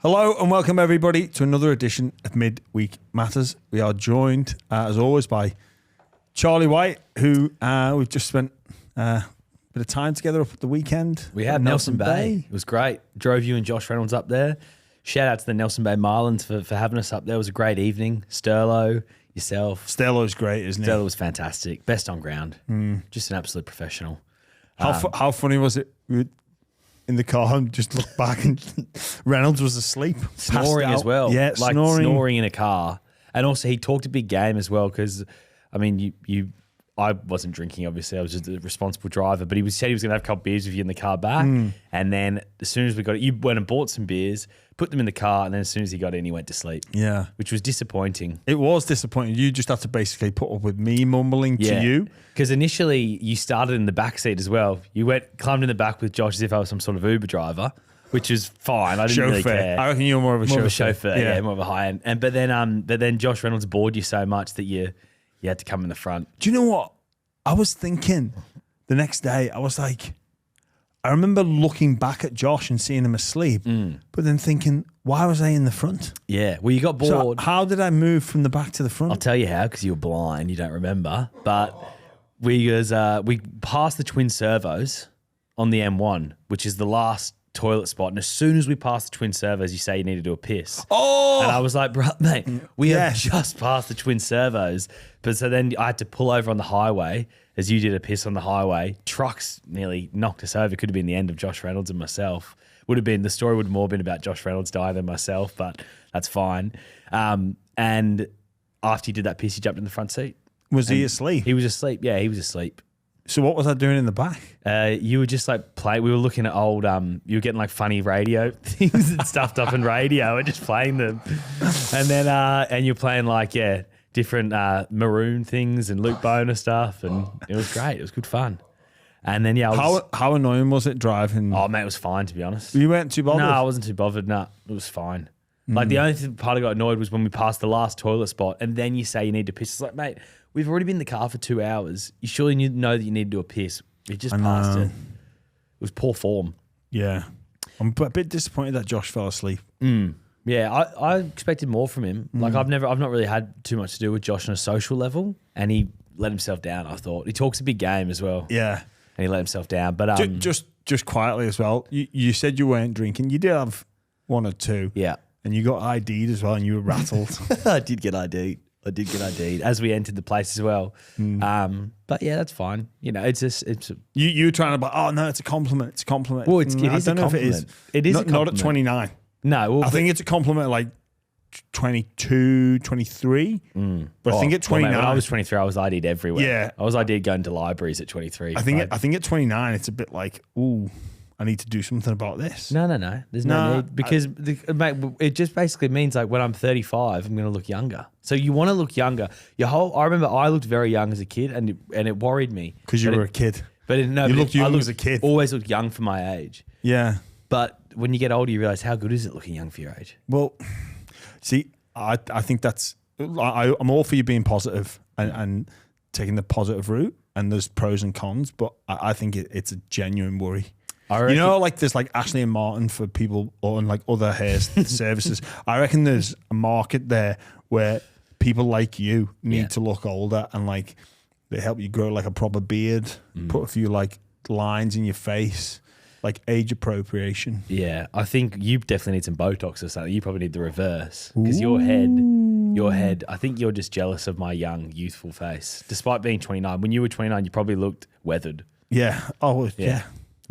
Hello and welcome everybody to another edition of Midweek Matters. We are joined, as always, by Charlie White, who we've just spent a bit of time together up at the weekend. We had Nelson Bay. It was great. Drove you and Josh Reynolds up there. Shout out to the Nelson Bay Marlins for having us up there. It was a great evening. Sterlo, yourself. Sterlo's great, isn't he? Sterlo was fantastic. Best on ground. Just an absolute professional. How funny was it? We were in the car and just looked back and Reynolds was asleep. Snoring as well. Yeah, like snoring in a car. And also he talked a big game as well because, I mean, I wasn't drinking, obviously. I was just a responsible driver. But he said he was going to have a couple of beers with you in the car back. And then as soon as we got it, you went and bought some beers, put them in the car, and then as soon as he got in, he went to sleep. Yeah. Which was disappointing. It was disappointing. You just had to basically put up with me mumbling to you. Because initially you started in the back seat as well. You climbed in the back with Josh as if I was some sort of Uber driver, which is fine. I didn't really care. I reckon you were more of a chauffeur. Yeah, more of a high end. But then Josh Reynolds bored you so much that you had to come in the front. Do you know what? I was thinking the next day, I was like, I remember looking back at Josh and seeing him asleep, but then thinking, why was I in the front? Yeah, well, you got bored. So how did I move from the back to the front? I'll tell you how, because you were blind, you don't remember. But we passed the twin servos on the M1, which is the last toilet spot. And as soon as we passed the twin servos, you say you need to do a piss. Oh! And I was like, bro, mate, we have just passed the twin servos. But so then I had to pull over on the highway as you did a piss on the highway. Trucks nearly knocked us over. Could have been the end of Josh Reynolds and myself. The story would have more been about Josh Reynolds dying than myself, but that's fine. And after you did that piss, you jumped in the front seat. Was he asleep? He was asleep. Yeah, he was asleep. So what was I doing in the back? You were just like we were looking at old, you were getting like funny radio things and stuffed up in radio and just playing them. And then, and you're playing like, different maroon things and Luke Boner stuff. And it was great. It was good fun. And then, how annoying was it driving? Oh, mate, it was fine, to be honest. You weren't too bothered? No, I wasn't too bothered. No, it was fine. Like the only part I got annoyed was when we passed the last toilet spot and then you say you need to piss. It's like, mate, we've already been in the car for 2 hours. You surely know that you need to do a piss. We just passed it. It was poor form. Yeah. I'm a bit disappointed that Josh fell asleep. Yeah, I expected more from him. Like I've not really had too much to do with Josh on a social level, and he let himself down, I thought. He talks a big game as well. Yeah. And he let himself down. But just quietly as well. You said you weren't drinking. You did have one or two. Yeah. And you got ID'd as well and you were rattled. I did get ID'd. As we entered the place as well. But yeah, that's fine. You know, it's you were trying to oh no, it's a compliment. It's a compliment. Well, it is a compliment. If it is. It is not, a compliment. Not at 29. No. Well, I think it's a compliment at like 22, 23. But I think at 29. Well, mate, when I was 23, I was ID'd everywhere. Yeah. I was ID'd going to libraries at 23. I think at 29, it's a bit like, ooh, I need to do something about this. No. There's no need. Because, mate, it just basically means like when I'm 35, I'm going to look younger. So you want to look younger. I remember I looked very young as a kid and it worried me. Because you were a kid. But you looked young as a kid. Always looked young for my age. Yeah. But when you get older, you realize how good is it looking young for your age? Well, see, I think that's... I'm all for you being positive and taking the positive route. And there's pros and cons. But I think it's a genuine worry. You know, like there's like Ashley and Martin for people on like other hair services. I reckon there's a market there where people like you need to look older and like they help you grow like a proper beard, put a few like lines in your face, like age appropriation. Yeah, I think you definitely need some Botox or something. You probably need the reverse because your head, I think you're just jealous of my young, youthful face. Despite being 29, when you were 29, you probably looked weathered. Yeah. Oh, yeah.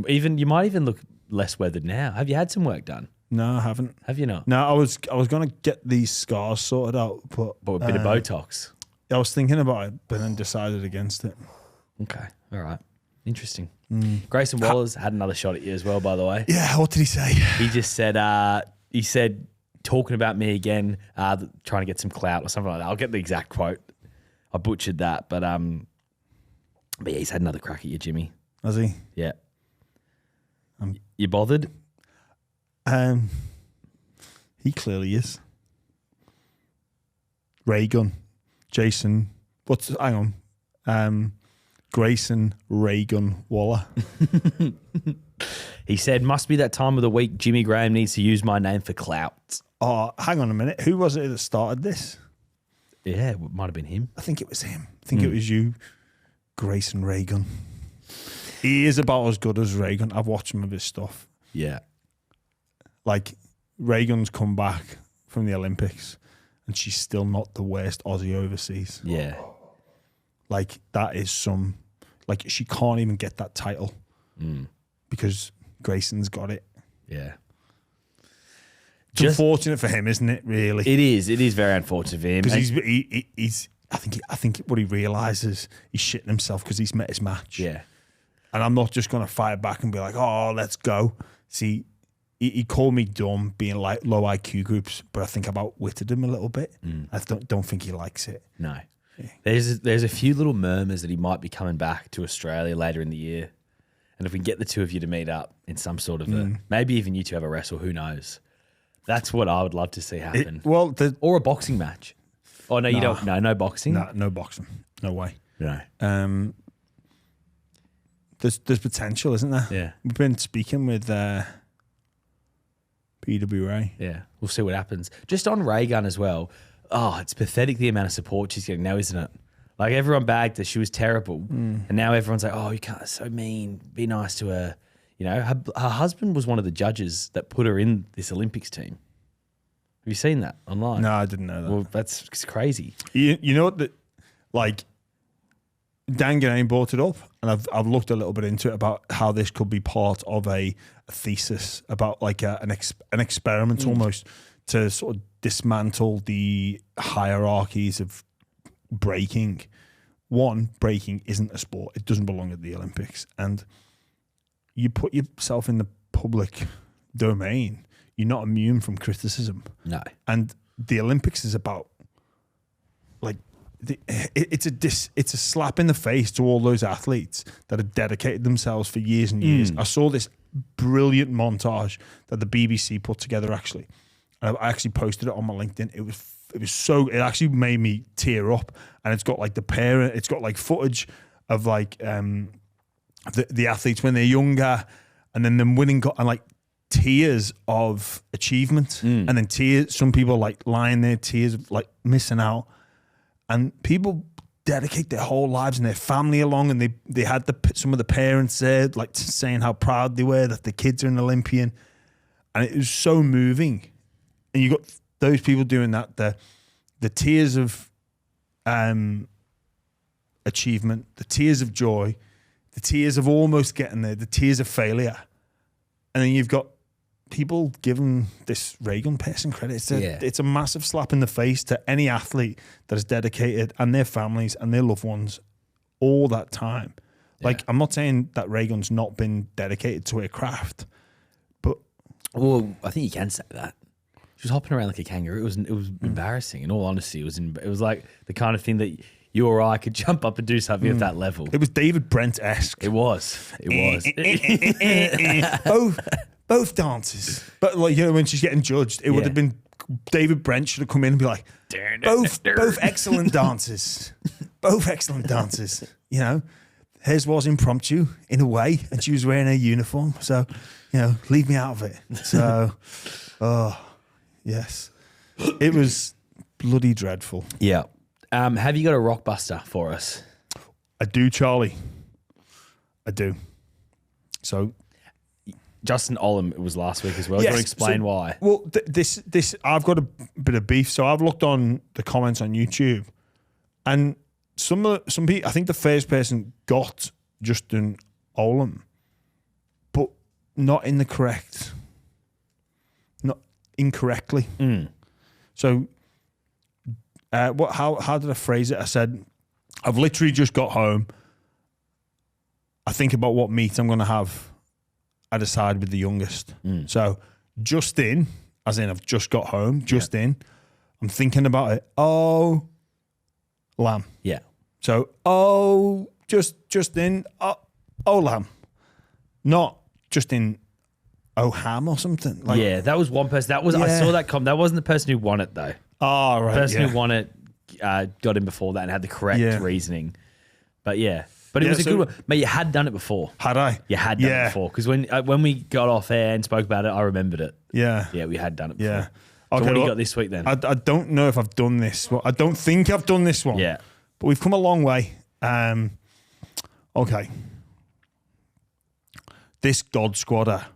You might even look less weathered now. Have you had some work done? No, I haven't. Have you not? No, I was going to get these scars sorted out, but a bit of Botox. I was thinking about it, but then decided against it. Okay, all right, interesting. Grayson Waller's had another shot at you as well, by the way. Yeah, what did he say? He just said, talking about me again, trying to get some clout or something like that. I'll get the exact quote. I butchered that, but yeah, he's had another crack at you, Jimmy. Has he? Yeah. You bothered? He clearly is. Ray gun. Jason. Hang on. Grayson Ray Gun Waller. He said, must be that time of the week Jimmy Graham needs to use my name for clout. Oh, hang on a minute. Who was it that started this? Yeah, it might have been him. I think it was him. I think it was you, Grayson Reagan. He is about as good as Reagan. I've watched some of his stuff. Yeah. Like, Reagan's come back from the Olympics and she's still not the worst Aussie overseas. Yeah. Like, that is some... Like, she can't even get that title because Grayson's got it. Yeah. It's unfortunate for him, isn't it, really? It is. It is very unfortunate for him. Because he's... I think what he realises, he's shitting himself because he's met his match. Yeah. And I'm not just going to fire back and be like, oh, let's go. See, he called me dumb being like low IQ groups, but I think I've outwitted him a little bit. I don't think he likes it. No. Yeah. There's a few little murmurs that he might be coming back to Australia later in the year. And if we can get the two of you to meet up in some sort of maybe even you two have a wrestle, who knows? That's what I would love to see happen. Or a boxing match. Oh, no, you don't. No boxing? No boxing. No way. No. There's potential, isn't there? Yeah. We've been speaking with PW Ray. Yeah. We'll see what happens. Just on Ray Gun as well. Oh, it's pathetic the amount of support she's getting now, isn't it? Like, everyone bagged her. She was terrible. And now everyone's like, oh, you can't, so mean. Be nice to her. You know, her husband was one of the judges that put her in this Olympics team. Have you seen that online? No, I didn't know that. Well, that's crazy. You know what? Like, Dan Gane brought it up, and I've looked a little bit into it about how this could be part of a thesis about like an experiment almost to sort of dismantle the hierarchies of breaking. One, breaking isn't a sport. It doesn't belong at the Olympics. And you put yourself in the public domain, you're not immune from criticism. No. And the Olympics is about, like, it's a slap in the face to all those athletes that have dedicated themselves for years and years. I saw this brilliant montage that the BBC put together, actually. I actually posted it on my LinkedIn. It actually made me tear up. And it's got like it's got like footage of like the athletes when they're younger, and then them winning, and like tears of achievement, and then tears. Some people like lying there, tears of like missing out, and people dedicate their whole lives and their family along, and they had some of the parents there like saying how proud they were that the kids are an Olympian, and it was so moving. And you got those people doing that, the tears of achievement, the tears of joy, the tears of almost getting there, the tears of failure. And then you've got people giving this Reagan person credit. It's a massive slap in the face to any athlete that is dedicated, and their families and their loved ones, all that time. Yeah. Like, I'm not saying that Reagan's not been dedicated to her craft, but... Well, I think you can say that. She was hopping around like a kangaroo. It was embarrassing. In all honesty, it was like the kind of thing that you or I could jump up and do something at that level. It was David Brent-esque. It was. Both dances. But like, you know, when she's getting judged, it would have been David Brent should have come in and be like, both excellent dances. Both excellent dances. You know, hers was impromptu in a way, and she was wearing a uniform. So, you know, leave me out of it. So, yes. It was bloody dreadful. Yeah. Have you got a Rockbuster for us? I do, Charlie. I do. So... Justin Olam, it was last week as well. Yes, do you want to explain why? Well, this I've got a bit of beef. So I've looked on the comments on YouTube, and some people, I think the first person got Justin Olam, but not incorrectly. So, how did I phrase it? I said, I've literally just got home. I think about what meat I'm going to have. I decide with the youngest. So just in, as in I've just got home, in, I'm thinking about it. Oh, lamb. Yeah. So, just in, oh, lamb. Not just in, oh, ham or something. Like, yeah, that was one person. I saw that comment. That wasn't the person who won it, though. Oh, right. The person who won it got in before that and had the correct reasoning. But yeah. But it Yeah, was a so- good one. But you had done it before. Had I? You had done it before. Because when we got off air and spoke about it, I remembered it. Yeah. Yeah, we had done it before. Yeah. So what do you well, got this week then? I don't know if I've done this. Well, I don't think I've done this one. Yeah. But we've come a long way. Okay. This God Squadder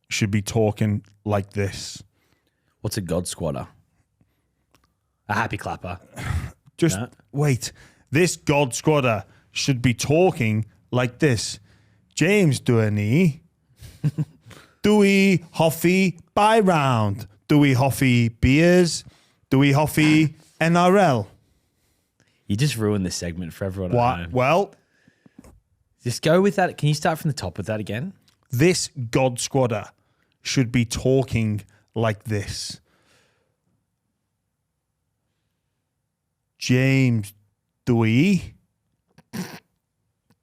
should be talking like this. What's a God Squatter? A happy clapper. Just No. wait. This God Squadder should be talking like this. James Dooney. Dewey Hoffy buy round. Dewey Hoffy beers. Dewey Hoffy NRL. You just ruined this segment for everyone at What? home. Well, Just go with that. Can you start from the top with that again? this God Squadder should be talking like this. James Dewey.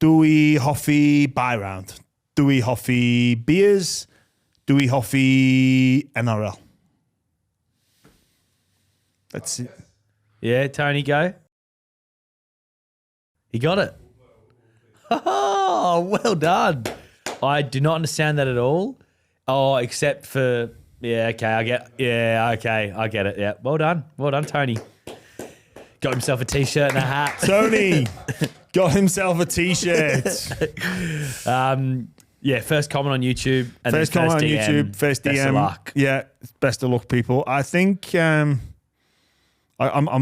Dewey Hoffy buy round. Dewey Hoffy beers. Dewey Hoffy NRL. That's it. Yeah, Tony, go. He got it. Oh, well done. I do not understand that at all. Oh, except for I get it. Yeah, well done, Tony. Got himself a t-shirt and a hat. Tony got himself a t-shirt. Yeah, first comment on YouTube. And First then comment on DM, YouTube, first DM. Best of luck. Yeah, best of luck, people. I think I'm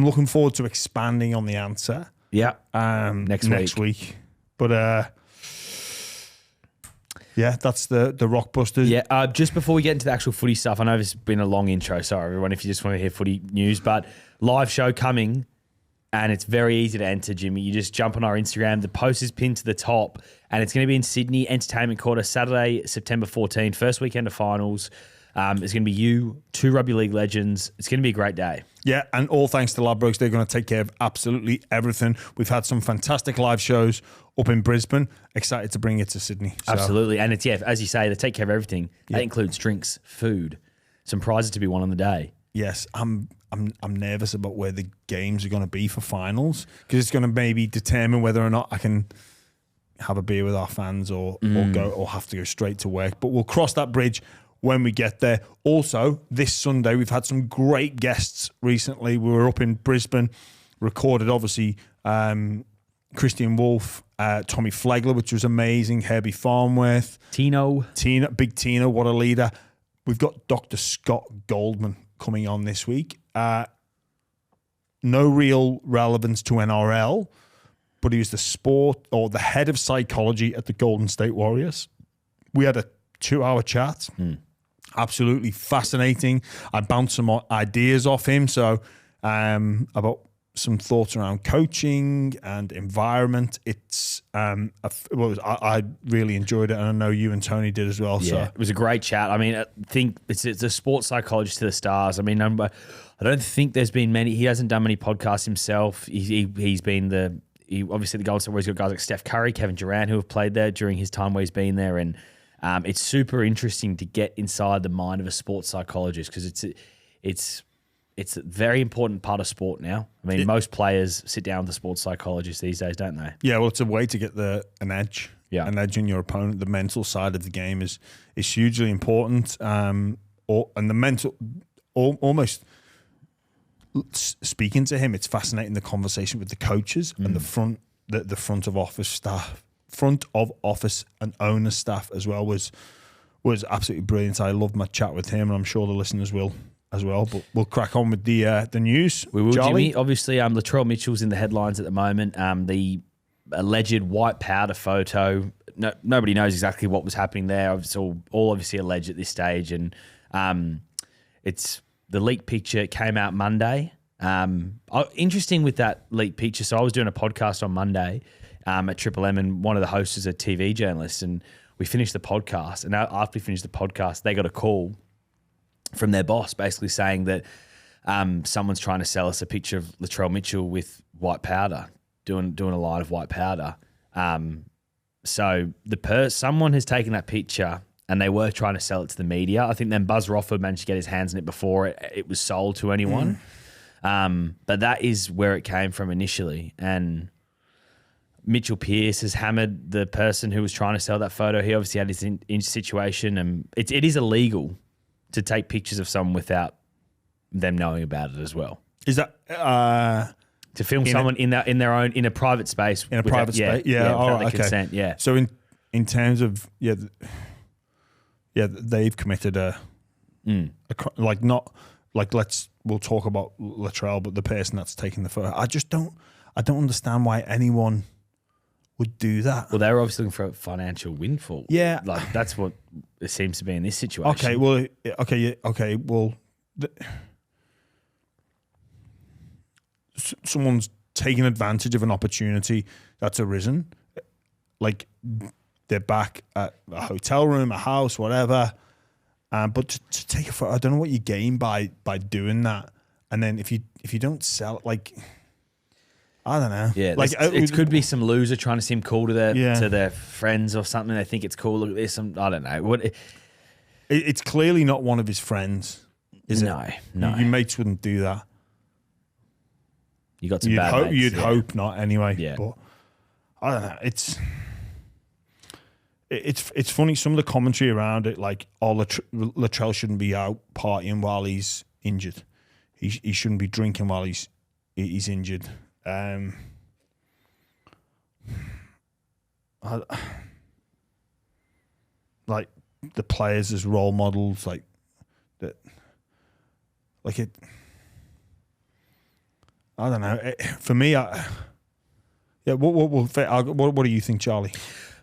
looking forward to expanding on the answer Yeah. next week. But yeah, that's the Rockbusters. Yeah, just before we get into the actual footy stuff, I know this has been a long intro. Sorry, everyone, if you just want to hear footy news, but live show coming, and it's very easy to enter, Jimmy. You just jump on our Instagram. The post is pinned to the top, and it's going to be in Sydney Entertainment Quarter, Saturday, September 14, first weekend of finals. It's going to be you, 2 rugby league legends. It's going to be a great day. Yeah, and all thanks to Ladbrokes. They're going to take care of absolutely everything. We've had some fantastic live shows up in Brisbane. Excited to bring it to Sydney. So, Absolutely. And it's, as you say, they take care of everything. That includes drinks, food, some prizes to be won on the day. yes, I'm nervous about where the games are going to be for finals because it's going to maybe determine whether or not I can have a beer with our fans or have to go straight to work. But we'll cross that bridge when we get there. Also, this Sunday, we've had some great guests recently. We were up in Brisbane, recorded, obviously, Christian Wolf, Tommy Flegler, which was amazing, Herbie Farnworth. Big Tino, what a leader. We've got Dr. Scott Goldman coming on this week. No real relevance to NRL, but he was the head of psychology at the Golden State Warriors. We had a 2-hour chat. Absolutely fascinating. I bounced some ideas off him. So about some thoughts around coaching and environment. It's I really enjoyed it, and I know you and Tony did as well. Yeah, So it was a great chat. I mean, I think it's a sports psychologist to the stars. I mean, I don't think there's been many. He hasn't done many podcasts himself. He's been obviously the Golden State Warriors got guys like Steph Curry, Kevin Durant, who have played there during his time where he's been there, and it's super interesting to get inside the mind of a sports psychologist because it's a very important part of sport now. I mean, most players sit down with a sports psychologist these days, don't they? yeah, well, it's a way to get an edge. Yeah. An edge in your opponent. The mental side of the game is hugely important. And the mental, almost speaking to him, it's fascinating the conversation with the coaches and the front of office and owner staff as well was absolutely brilliant. I loved my chat with him, and I'm sure the listeners will as well. But we'll crack on with the news. We will, Charlie? Jimmy. Obviously, Latrell Mitchell's in the headlines at the moment. The alleged white powder photo. Nobody knows exactly what was happening there. It's all obviously alleged at this stage, and it's the leaked picture. It came out Monday. Interesting with that leaked picture. So I was doing a podcast on Monday at Triple M, and one of the hosts is a TV journalist, and we finished the podcast. And after we finished the podcast, they got a call from their boss basically saying that someone's trying to sell us a picture of Latrell Mitchell with white powder, doing a line of white powder. So someone has taken that picture and they were trying to sell it to the media. I think then Buzz Rothford managed to get his hands on it before it was sold to anyone. But that is where it came from initially. And Mitchell Pearce has hammered the person who was trying to sell that photo. He obviously had his in situation, and it is illegal to take pictures of someone without them knowing about it as well. Is that to film someone in a private space? In a private space? Yeah. Without the consent, yeah. So in terms of, they've committed like not, like we'll talk about Latrell, but the person that's taking the photo. I don't understand why anyone would do that. Well, they were obviously looking for a financial windfall. Yeah. Like that's what it seems to be in this situation. Okay, well, someone's taking advantage of an opportunity that's arisen. Like they're back at a hotel room, a house, whatever. But to take a photo, I don't know what you gain by doing that. And then if you don't sell it, like, I don't know. Yeah, like it could be some loser trying to seem cool to their friends or something. They think it's cool. Look, there's some, I don't know. What? It's clearly not one of his friends, is it? No. Your mates wouldn't do that. You got some bad mates. You'd hope not anyway. Yeah. But I don't know. It's funny, some of the commentary around it, like, Latrell shouldn't be out partying while he's injured. He shouldn't be drinking while he's injured. Like the players as role models, like that, like it. I don't know. For me, what do you think, Charlie?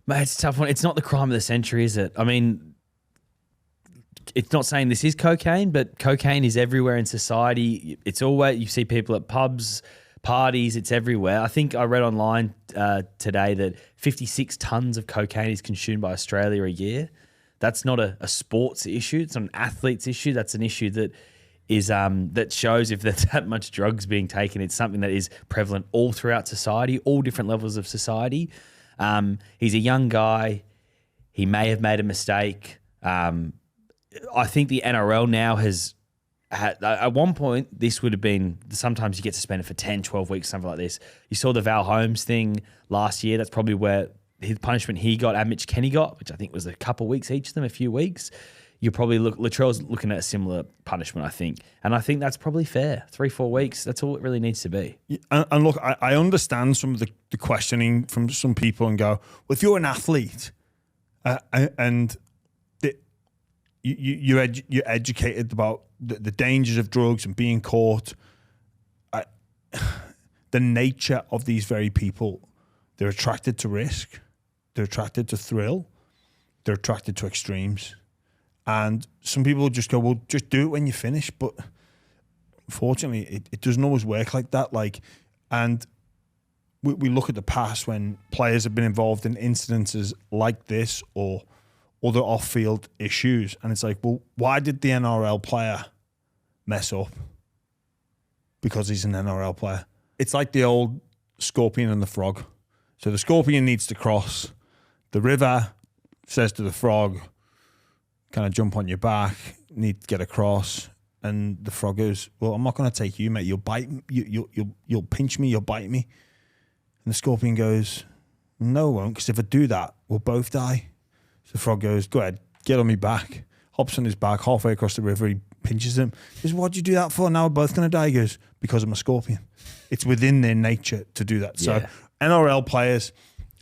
Mate, it's a tough one. It's not the crime of the century, is it? I mean, it's not saying this is cocaine, but cocaine is everywhere in society. It's always, you see people at pubs, parties, it's everywhere. I think I read online today that 56 tons of cocaine is consumed by Australia a year. That's not a sports issue. It's not an athlete's issue. That's an issue that is that shows if there's that much drugs being taken. It's something that is prevalent all throughout society, all different levels of society. He's a young guy. He may have made a mistake. I think the NRL now has had, at one point, this would have been, sometimes you get suspended for 10, 12 weeks, something like this. You saw the Val Holmes thing last year. That's probably where his punishment he got and Mitch Kenny got, which I think was a couple of weeks each of them, a few weeks. You probably Latrell's looking at a similar punishment, I think. And I think that's probably fair. 3-4 weeks, that's all it really needs to be. And look, I understand some of the questioning from some people and go, well, if you're an athlete and you're educated about the dangers of drugs and being caught, the nature of these very people, they're attracted to risk, they're attracted to thrill, they're attracted to extremes. And some people just go, well, just do it when you finish. But unfortunately, it doesn't always work like that. And we look at the past when players have been involved in incidences like this or other off-field issues. And it's like, well, why did the NRL player mess up? Because he's an NRL player. It's like the old scorpion and the frog. So the scorpion needs to cross. The river says to the frog, kind of jump on your back, need to get across, and the frog goes, well, I'm not going to take you, mate. You'll bite me. You'll pinch me. You'll bite me. And the scorpion goes, no, I won't, because if I do that, we'll both die. So the frog goes, go ahead, get on me back. Hops on his back, halfway across the river, he pinches him. He goes, what'd you do that for? Now we're both going to die. He goes, because I'm a scorpion. It's within their nature to do that. Yeah. So NRL players,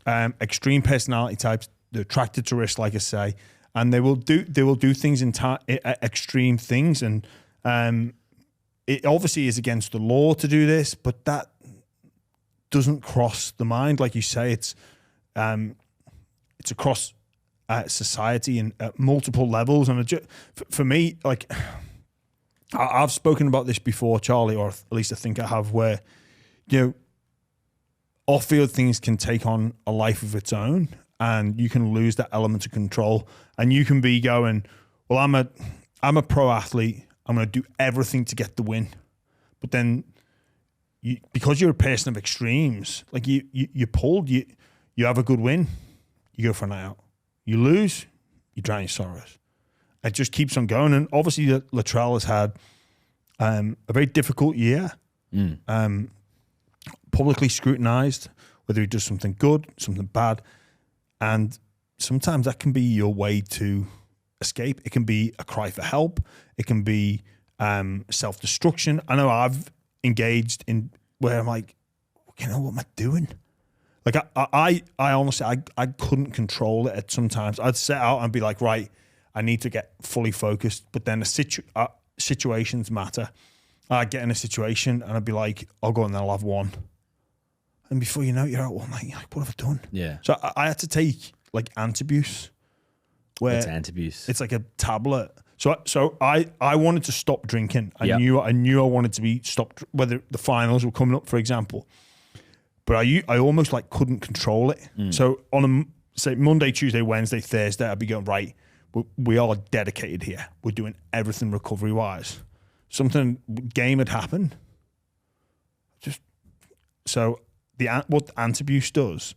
extreme personality types, they're attracted to risk, like I say, and they will do things in extreme things, and it obviously is against the law to do this, but that doesn't cross the mind, like you say. It's across society and at multiple levels, and for me, like I've spoken about this before, Charlie, or at least I think I have, where off-field things can take on a life of its own. And you can lose that element of control, and you can be going, well, I'm a pro athlete. I'm going to do everything to get the win. But then, because you're a person of extremes, like you're pulled. You have a good win, you go for a night out. You lose, you drown your sorrows. It just keeps on going. And obviously, Latrell has had a very difficult year, publicly scrutinised. whether he does something good, something bad. And sometimes that can be your way to escape. It can be a cry for help. It can be self-destruction. I know I've engaged in where I'm like, you know, what am I doing? Like I honestly, I couldn't control it at sometimes. I'd set out and be like, right, I need to get fully focused. But then situations matter. I'd get in a situation and I'd be like, I'll go and then I'll have one. And before you know it, you're out one night. You're like, what have I done? Yeah. So I had to take like Antabuse. What's Antabuse? It's like a tablet. So I wanted to stop drinking. I Yep. knew I wanted to be stopped, whether the finals were coming up, for example. But I almost like couldn't control it. So on say Monday, Tuesday, Wednesday, Thursday, I'd be going, right, we are dedicated here. We're doing everything recovery wise. Something game had happened. So what Antabuse does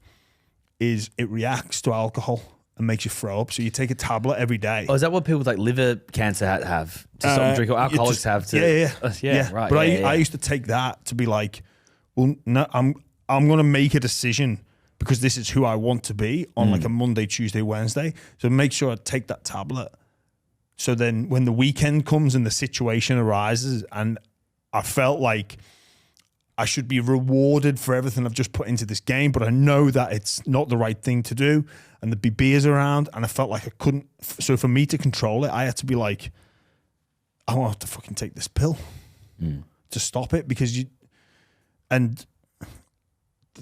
is it reacts to alcohol and makes you throw up. So you take a tablet every day. Oh, is that what people with like liver cancer have to stop drinking, or alcoholics have to? Yeah. Right. But yeah, I used to take that to be like, well, no, I'm going to make a decision because this is who I want to be on like a Monday, Tuesday, Wednesday. So make sure I take that tablet. So then when the weekend comes and the situation arises and I felt like I should be rewarded for everything I've just put into this game, but I know that it's not the right thing to do and there'd be beers around and I felt like I couldn't. So for me to control it, I had to be like, I won't have to fucking take this pill to stop it because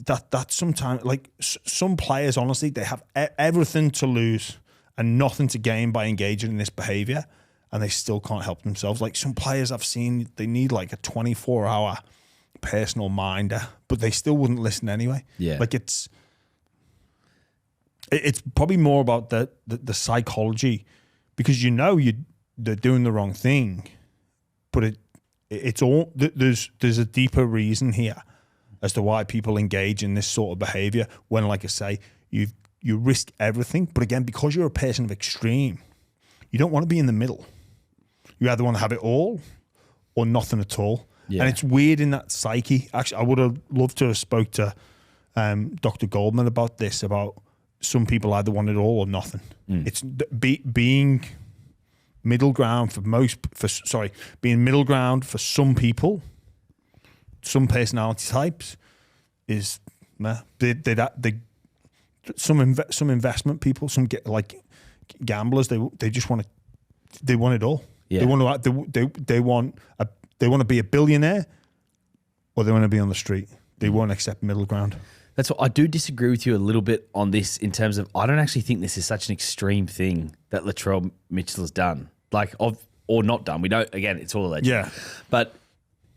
that sometimes, like some players, honestly, they have everything to lose and nothing to gain by engaging in this behavior and they still can't help themselves. Like some players I've seen, they need like a 24-hour personal minder, but they still wouldn't listen anyway. Yeah. Like it's probably more about the psychology because they're doing the wrong thing, but it's all there's a deeper reason here as to why people engage in this sort of behavior when, like I say, you risk everything. But again, because you're a person of extreme, you don't want to be in the middle. You either want to have it all or nothing at all. Yeah. And it's weird in that psyche. Actually, I would have loved to have spoke to Dr. Goldman about this, about some people either want it all or nothing. It's being middle ground being middle ground for some people, some personality types is some investment people, some get like gamblers. They just want they want it all. Yeah. They want to be a billionaire, or they want to be on the street. They won't accept middle ground. That's what I do disagree with you a little bit on this in terms of I don't actually think this is such an extreme thing that Latrell Mitchell has done, or not done. We don't. Again, it's all alleged. Yeah, but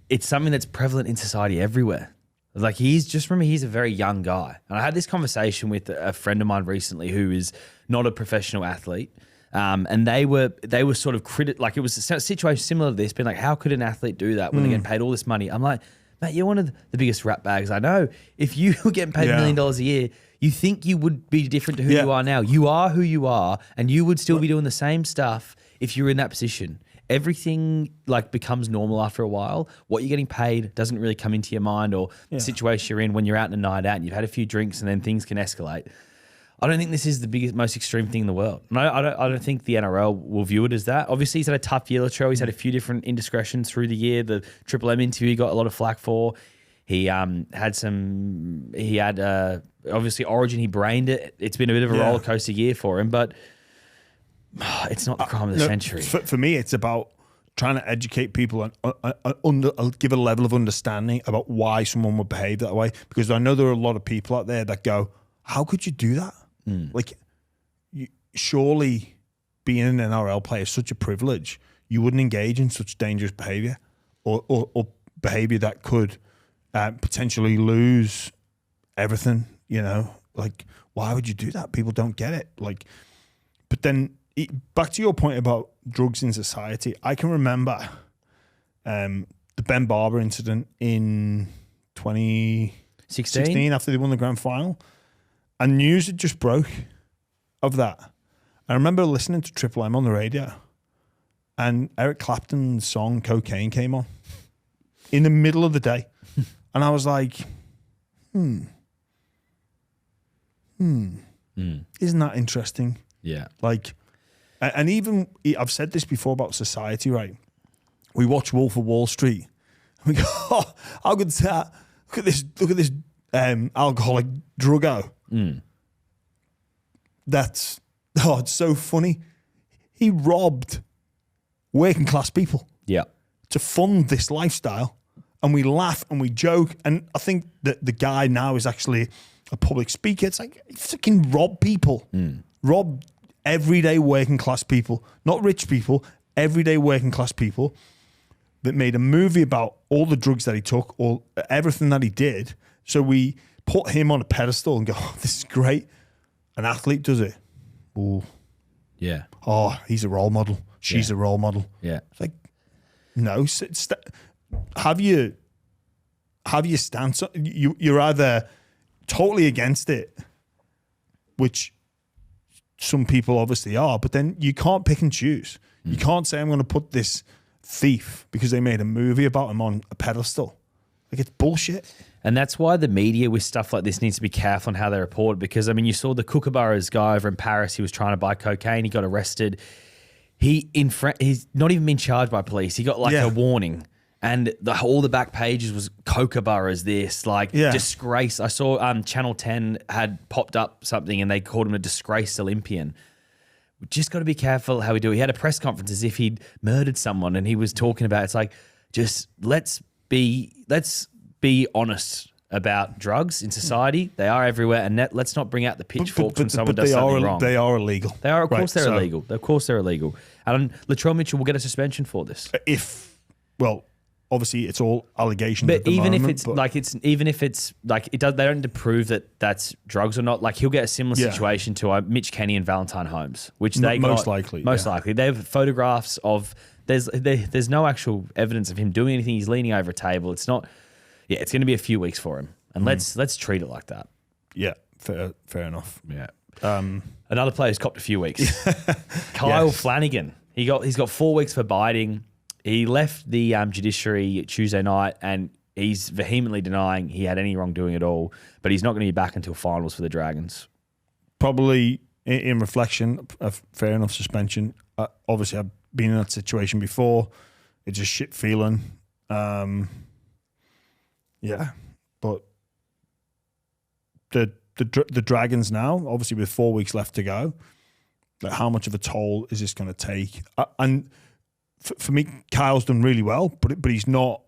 it's something that's prevalent in society everywhere. Like he's a very young guy. And I had this conversation with a friend of mine recently who is not a professional athlete. And they were sort of like it was a situation similar to this, being like, how could an athlete do that when they're getting paid all this money? I'm like, mate, you're one of the biggest rat bags I know. If you were getting paid $1 million a year, you think you would be different to who you are now. You are who you are, and you would still be doing the same stuff if you were in that position. Everything like becomes normal after a while. What you're getting paid doesn't really come into your mind, or the situation you're in when you're out on a night out and you've had a few drinks and then things can escalate. I don't think this is the biggest, most extreme thing in the world. And I don't think the NRL will view it as that. Obviously, he's had a tough year, Latrell. He's had a few different indiscretions through the year. The Triple M interview he got a lot of flack for. He had obviously Origin, he brained it. It's been a bit of a roller coaster year for him, but it's not the crime of the century. For me, it's about trying to educate people and give a level of understanding about why someone would behave that way. Because I know there are a lot of people out there that go, how could you do that? Like, surely being an NRL player is such a privilege. You wouldn't engage in such dangerous behavior or behavior that could potentially lose everything, you know? Like, why would you do that? People don't get it. Like, but then back to your point about drugs in society, I can remember the Ben Barber incident in 2016 after they won the grand final. And news had just broke of that. I remember listening to Triple M on the radio and Eric Clapton's song Cocaine came on in the middle of the day. And I was like, isn't that interesting? Yeah. Like, and even I've said this before about society, right? We watch Wolf of Wall Street, and we go, "Oh, how good's that? Look at this alcoholic druggo." That's it's so funny. He robbed working class people Yeah. to fund this lifestyle, and we laugh and we joke. And I think that the guy now is actually a public speaker. It's like he fucking rob people, rob everyday working class people, not rich people, everyday working class people. That made a movie about all the drugs that he took, or everything that he did. So we put him on a pedestal and go, "Oh, this is great." An athlete does it. Ooh. Yeah. Oh, he's a role model. She's a role model. Yeah. It's like, no, have your stance. You're either totally against it, which some people obviously are, but then you can't pick and choose. You can't say, "I'm going to put this thief because they made a movie about him on a pedestal." Like, it's bullshit. And that's why the media with stuff like this needs to be careful on how they report. Because, I mean, you saw the Kookaburras guy over in Paris. He was trying to buy cocaine. He got arrested. He's not even been charged by police. He got like a warning. And all the back pages was Kookaburras this, like disgrace. I saw Channel 10 had popped up something and they called him a disgraced Olympian. We just got to be careful how we do it. He had a press conference as if he'd murdered someone, and he was talking about, it's like, just let's be honest about drugs in society. They are everywhere, and let's not bring out the pitchforks when someone does something wrong. They are illegal. They are, of course, they're illegal. Of course, they're illegal. And Latrell Mitchell will get a suspension for this. Obviously, it's all allegations. But even if it's like they don't prove that that's drugs or not. Like, he'll get a similar situation to Mitch Kenny and Valentine Holmes, which they most likely. They have photographs of. There's no actual evidence of him doing anything. He's leaning over a table. It's not. Yeah, it's going to be a few weeks for him, and let's treat it like that. Yeah, fair enough. Yeah. Another player's copped a few weeks. Kyle Flanagan. He's got 4 weeks for biting. He left the judiciary Tuesday night, and he's vehemently denying he had any wrongdoing at all. But he's not going to be back until finals for the Dragons. Probably in reflection, a fair enough suspension. Obviously, I've been in that situation before. It's a shit feeling. Yeah, but the Dragons now, obviously with 4 weeks left to go, like, how much of a toll is this going to take? And for me, Kyle's done really well, but he's not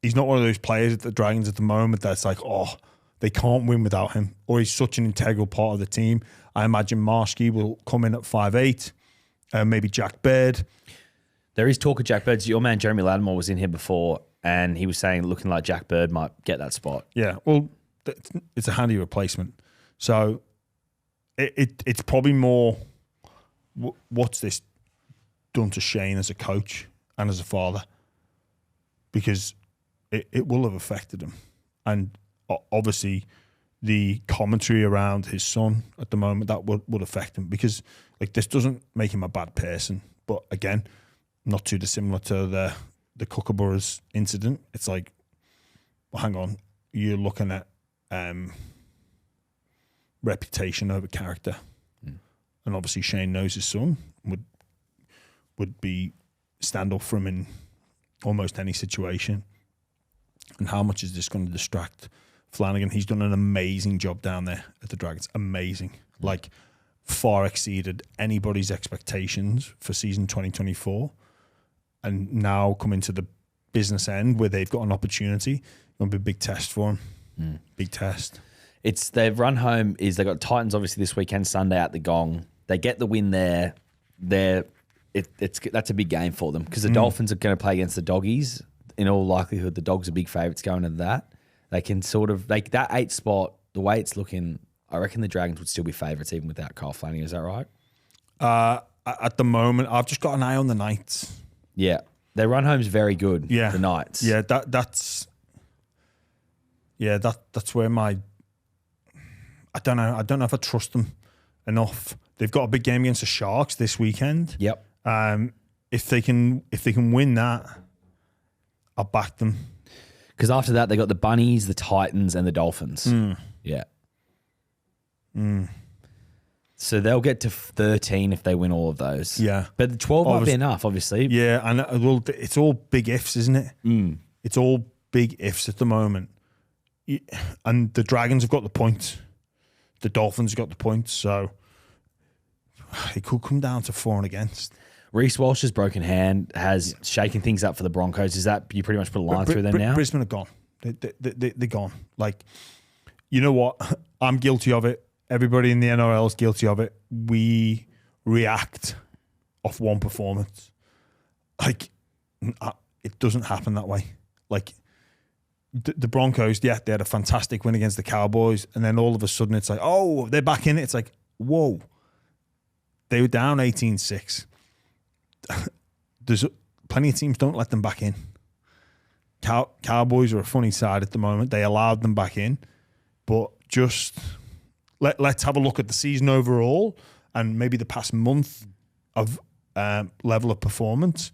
one of those players at the Dragons at the moment that's like, oh, they can't win without him, or he's such an integral part of the team. I imagine Marsky will come in at 5'8", maybe Jack Bird. There is talk of Jack Bird. Your man Jeremy Lattimore was in here before, and he was saying looking like Jack Bird might get that spot. Yeah, well, it's a handy replacement. So it's probably more, what's this done to Shane as a coach and as a father? Because it will have affected him. And obviously the commentary around his son at the moment, that would affect him, because like, this doesn't make him a bad person. But again, not too dissimilar to the Kookaburras incident. It's like, well, hang on, you're looking at reputation over character. And obviously Shane knows his son would be stand up for him in almost any situation. And how much is this going to distract Flanagan? He's done an amazing job down there at the Dragons. Amazing. Like, far exceeded anybody's expectations for season 2024. And now coming to the business end where they've got an opportunity, it'll be a big test for him. Big test. It's their run home is they got Titans obviously this weekend, Sunday at the Gong. They get the win there. That's a big game for them, because the Dolphins are going to play against the Doggies. In all likelihood, the Dogs are big favourites going into that. They can sort of that 8 spot, the way it's looking, I reckon the Dragons would still be favourites even without Kyle Flanagan. Is that right? At the moment, I've just got an eye on the Knights. Yeah, their run home's very good. Yeah, the Knights. Yeah, that's where my. I don't know if I trust them enough. They've got a big game against the Sharks this weekend. Yep. If they can win that, I'll back them. Because after that, they got the Bunnies, the Titans, and the Dolphins. Yeah. So they'll get to 13 if they win all of those. Yeah. But the 12 might be enough, obviously. Yeah, and well, it's all big ifs, isn't it? It's all big ifs at the moment. And the Dragons have got the points. The Dolphins have got the points. So it could come down to for and against. Reece Walsh's broken hand has shaken things up for the Broncos. Is that you pretty much put a line through them now? Brisbane are gone. They're gone. Like, you know what? I'm guilty of it. Everybody in the NRL is guilty of it. We react off one performance. Like, it doesn't happen that way. Like, the Broncos, they had a fantastic win against the Cowboys, and then all of a sudden it's like, oh, they're back in it. It's like, whoa. They were down 18-6. There's plenty of teams don't let them back in. Cowboys are a funny side at the moment. They allowed them back in, but just let's have a look at the season overall and maybe the past month of level of performance.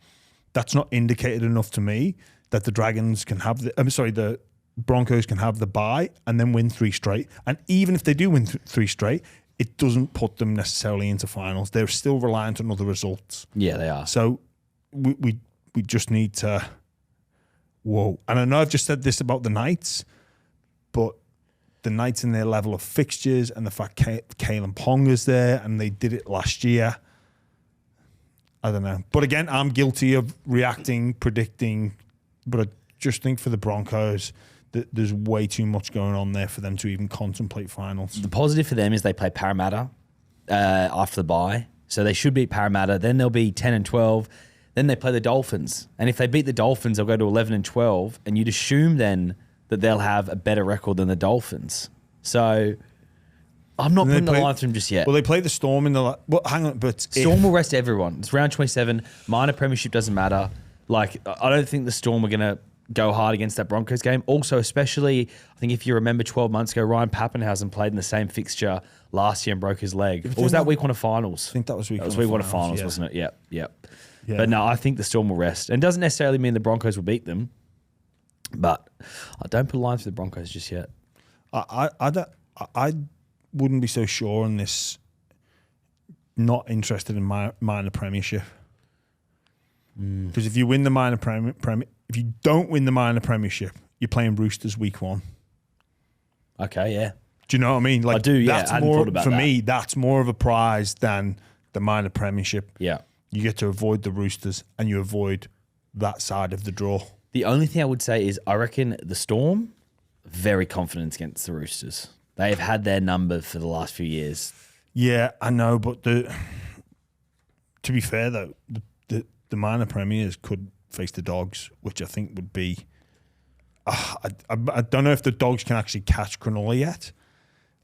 That's not indicated enough to me that the Dragons can have the Broncos can have the bye and then win 3 straight. And even if they do win 3 straight, it doesn't put them necessarily into finals. They're still reliant on other results. Yeah, they are. So we just need to. Whoa. And I know I've just said this about the Knights, but the Knights and their level of fixtures and the fact Kalen Ponga's there and they did it last year. I don't know. But again, I'm guilty of reacting, predicting, but I just think for the Broncos that there's way too much going on there for them to even contemplate finals. The positive for them is they play Parramatta after the bye. So they should beat Parramatta. Then they'll be 10-12. Then they play the Dolphins. And if they beat the Dolphins, they'll go to 11-12. And you'd assume then that they'll have a better record than the Dolphins. So I'm not putting the line through them just yet. Well, they play the Storm in the... Well, hang on, but... Storm will rest everyone. It's round 27. Minor premiership doesn't matter. Like, I don't think the Storm are going to go hard against that Broncos game. Also, especially, I think if you remember 12 months ago, Ryan Pappenhausen played in the same fixture last year and broke his leg. Or was that week 1 of finals? I think that was week 1 of finals. That was week 1 of finals, yeah. Wasn't it? Yep. Yeah. But no, I think the Storm will rest. And it doesn't necessarily mean the Broncos will beat them. But I don't put a line for the Broncos just yet. I wouldn't be so sure on this. Not interested in minor premiership. Because if you win the minor if you don't win the minor premiership, you're playing Roosters week 1. Okay, yeah. Do you know what I mean? Like, I do, yeah. That's I hadn't more, thought about for that. me, that's more of a prize than the minor premiership. Yeah. You get to avoid the Roosters and you avoid that side of the draw. The only thing I would say is I reckon the Storm, very confident against the Roosters. They have had their number for the last few years. Yeah, I know, but to be fair though, the minor premiers could face the Dogs, which I think would be. I don't know if the Dogs can actually catch Cronulla yet.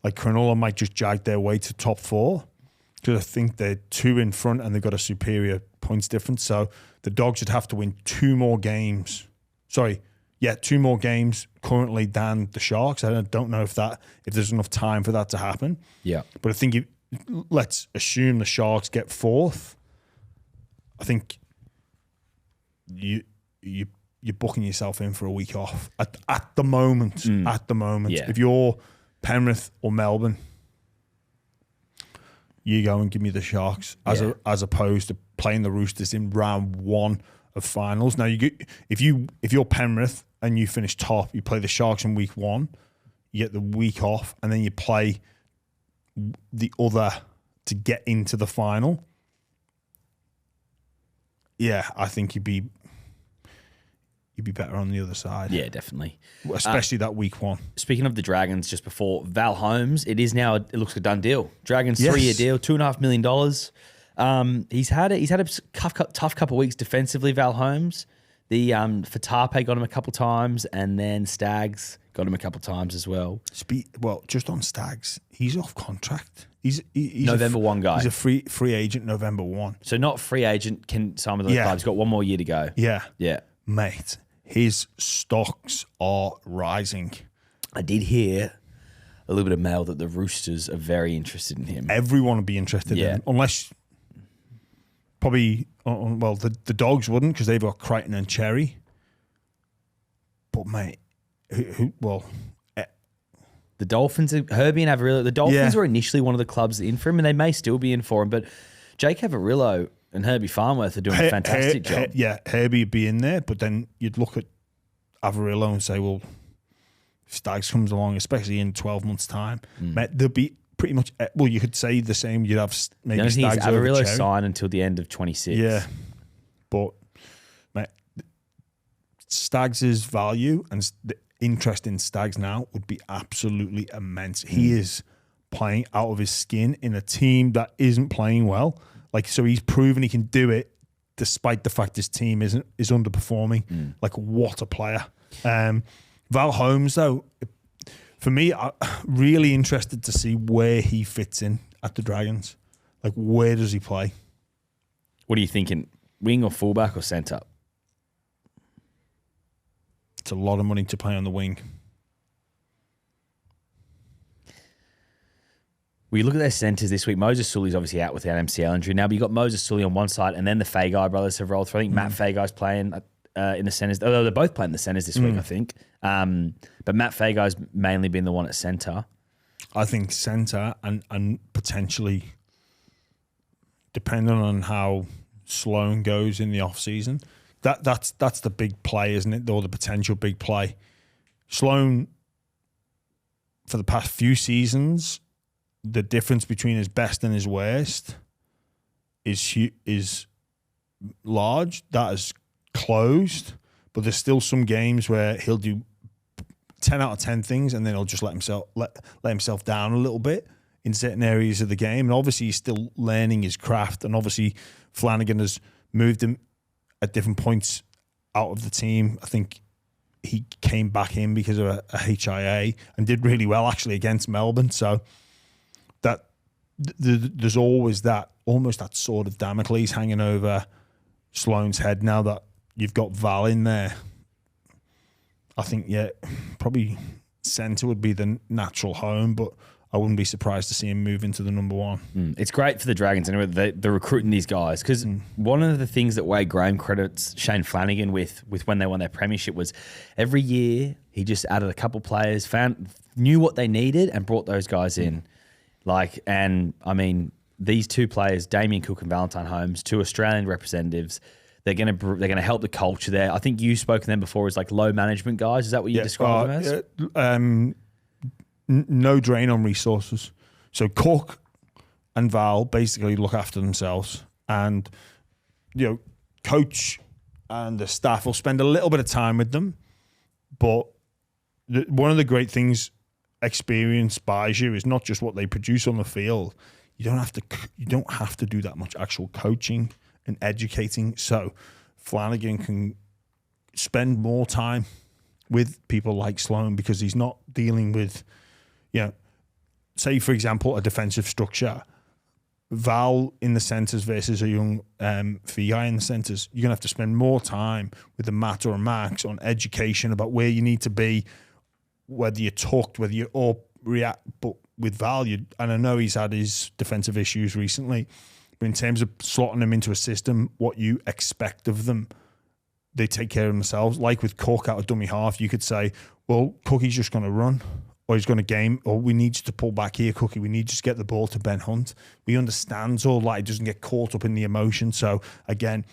Like, Cronulla might just jag their way to top 4 because I think they're 2 in front and they've got a superior points difference. So the Dogs would have to win 2 more games. 2 more games currently than the Sharks. I don't know if there's enough time for that to happen. Yeah. But I think let's assume the Sharks get 4th. I think you're booking yourself in for a week off at the moment. At the moment, Yeah. if you're Penrith or Melbourne, you go and give me the Sharks as opposed to playing the Roosters in round 1 of finals. Now, if you're Penrith and you finish top, you play the Sharks in week 1, you get the week off, and then you play the other to get into the final. Yeah, I think you'd be better on the other side. Yeah, definitely. Especially that week 1. Speaking of the Dragons, just before, Val Holmes, it looks like a done deal. Dragons Yes. 3-year deal, $2.5 million. He's had a tough couple of weeks defensively, Val Holmes. The Fatape got him a couple times, and then Stags got him a couple times as well. Just on Stags, he's off contract. He's November 1 guy. He's a free agent November 1. So not free agent, can sign with the club. He's got 1 more year to go. Yeah. Yeah. Mate, his stocks are rising. I did hear a little bit of mail that the Roosters are very interested in him. Everyone would be interested in him. Unless, probably, the Dogs wouldn't because they've got Crichton and Cherry. But, mate, The Dolphins, Herbie and Avarillo, the Dolphins were initially one of the clubs in for him, and they may still be in for him, but Jake Avarillo and Herbie Farnworth are doing a fantastic job. Herbie would be in there, but then you'd look at Avarillo and say, well, if Stags comes along, especially in 12 months' time, there'll be pretty much, well, you could say the same. You'd have maybe Stags over Avarillo Cherry. signed until the end of 26. Yeah, but mate, Stags' value and the interest in Stags now would be absolutely immense. He is playing out of his skin in a team that isn't playing well. Like, so he's proven he can do it despite the fact his team is underperforming. Like, what a player. Val Holmes, though, for me, I'm really interested to see where he fits in at the Dragons. Like, where does he play? What are you thinking? Wing or fullback or centre? It's a lot of money to play on the wing. We look at their centres this week. Moses Sully's obviously out with that MCL injury. Now, but you got Moses Sully on one side, and then the Fagai brothers have rolled through. I think Matt Fagai's playing in the centres. Although they're both playing the centres this week, I think. But Matt Fagai's mainly been the one at centre. I think centre and potentially, depending on how Sloan goes in the off season, that's the big play, isn't it? Or the potential big play. Sloan, for the past few seasons, the difference between his best and his worst is large. That is closed, but there's still some games where he'll do 10 out of 10 things and then he'll just let himself down a little bit in certain areas of the game. And obviously he's still learning his craft, and obviously Flanagan has moved him at different points out of the team. I think he came back in because of a HIA and did really well actually against Melbourne. So that there's always that, almost that sword of Damocles hanging over Sloan's head now that you've got Val in there. I think, probably centre would be the natural home, but I wouldn't be surprised to see him move into the number one. It's great for the Dragons anyway. They're recruiting these guys because one of the things that Wade Graham credits Shane Flanagan with when they won their premiership was every year he just added a couple players, knew what they needed and brought those guys in. These two players, Damien Cook and Valentine Holmes, two Australian representatives. They're gonna help the culture there. I think you spoke to them before as like low management guys. Is that what you describe them as? No drain on resources. So Cook and Val basically look after themselves, and coach and the staff will spend a little bit of time with them. But one of the great things experience buys you is not just what they produce on the field. You don't have to do that much actual coaching and educating. So Flanagan can spend more time with people like Sloan because he's not dealing with, say for example, a defensive structure. Val in the centres versus a young Fiai in the centres, you're going to have to spend more time with the Matt or Max on education about where you need to be, whether you're tucked, whether you all react. But with Val, and I know he's had his defensive issues recently, but in terms of slotting them into a system, what you expect of them, they take care of themselves. Like with Cook out of dummy half, you could say, well, Cookie's just going to run, or he's going to game, or we need you to pull back here, Cookie. We need you to get the ball to Ben Hunt. We understand all that. He doesn't get caught up in the emotion. So again,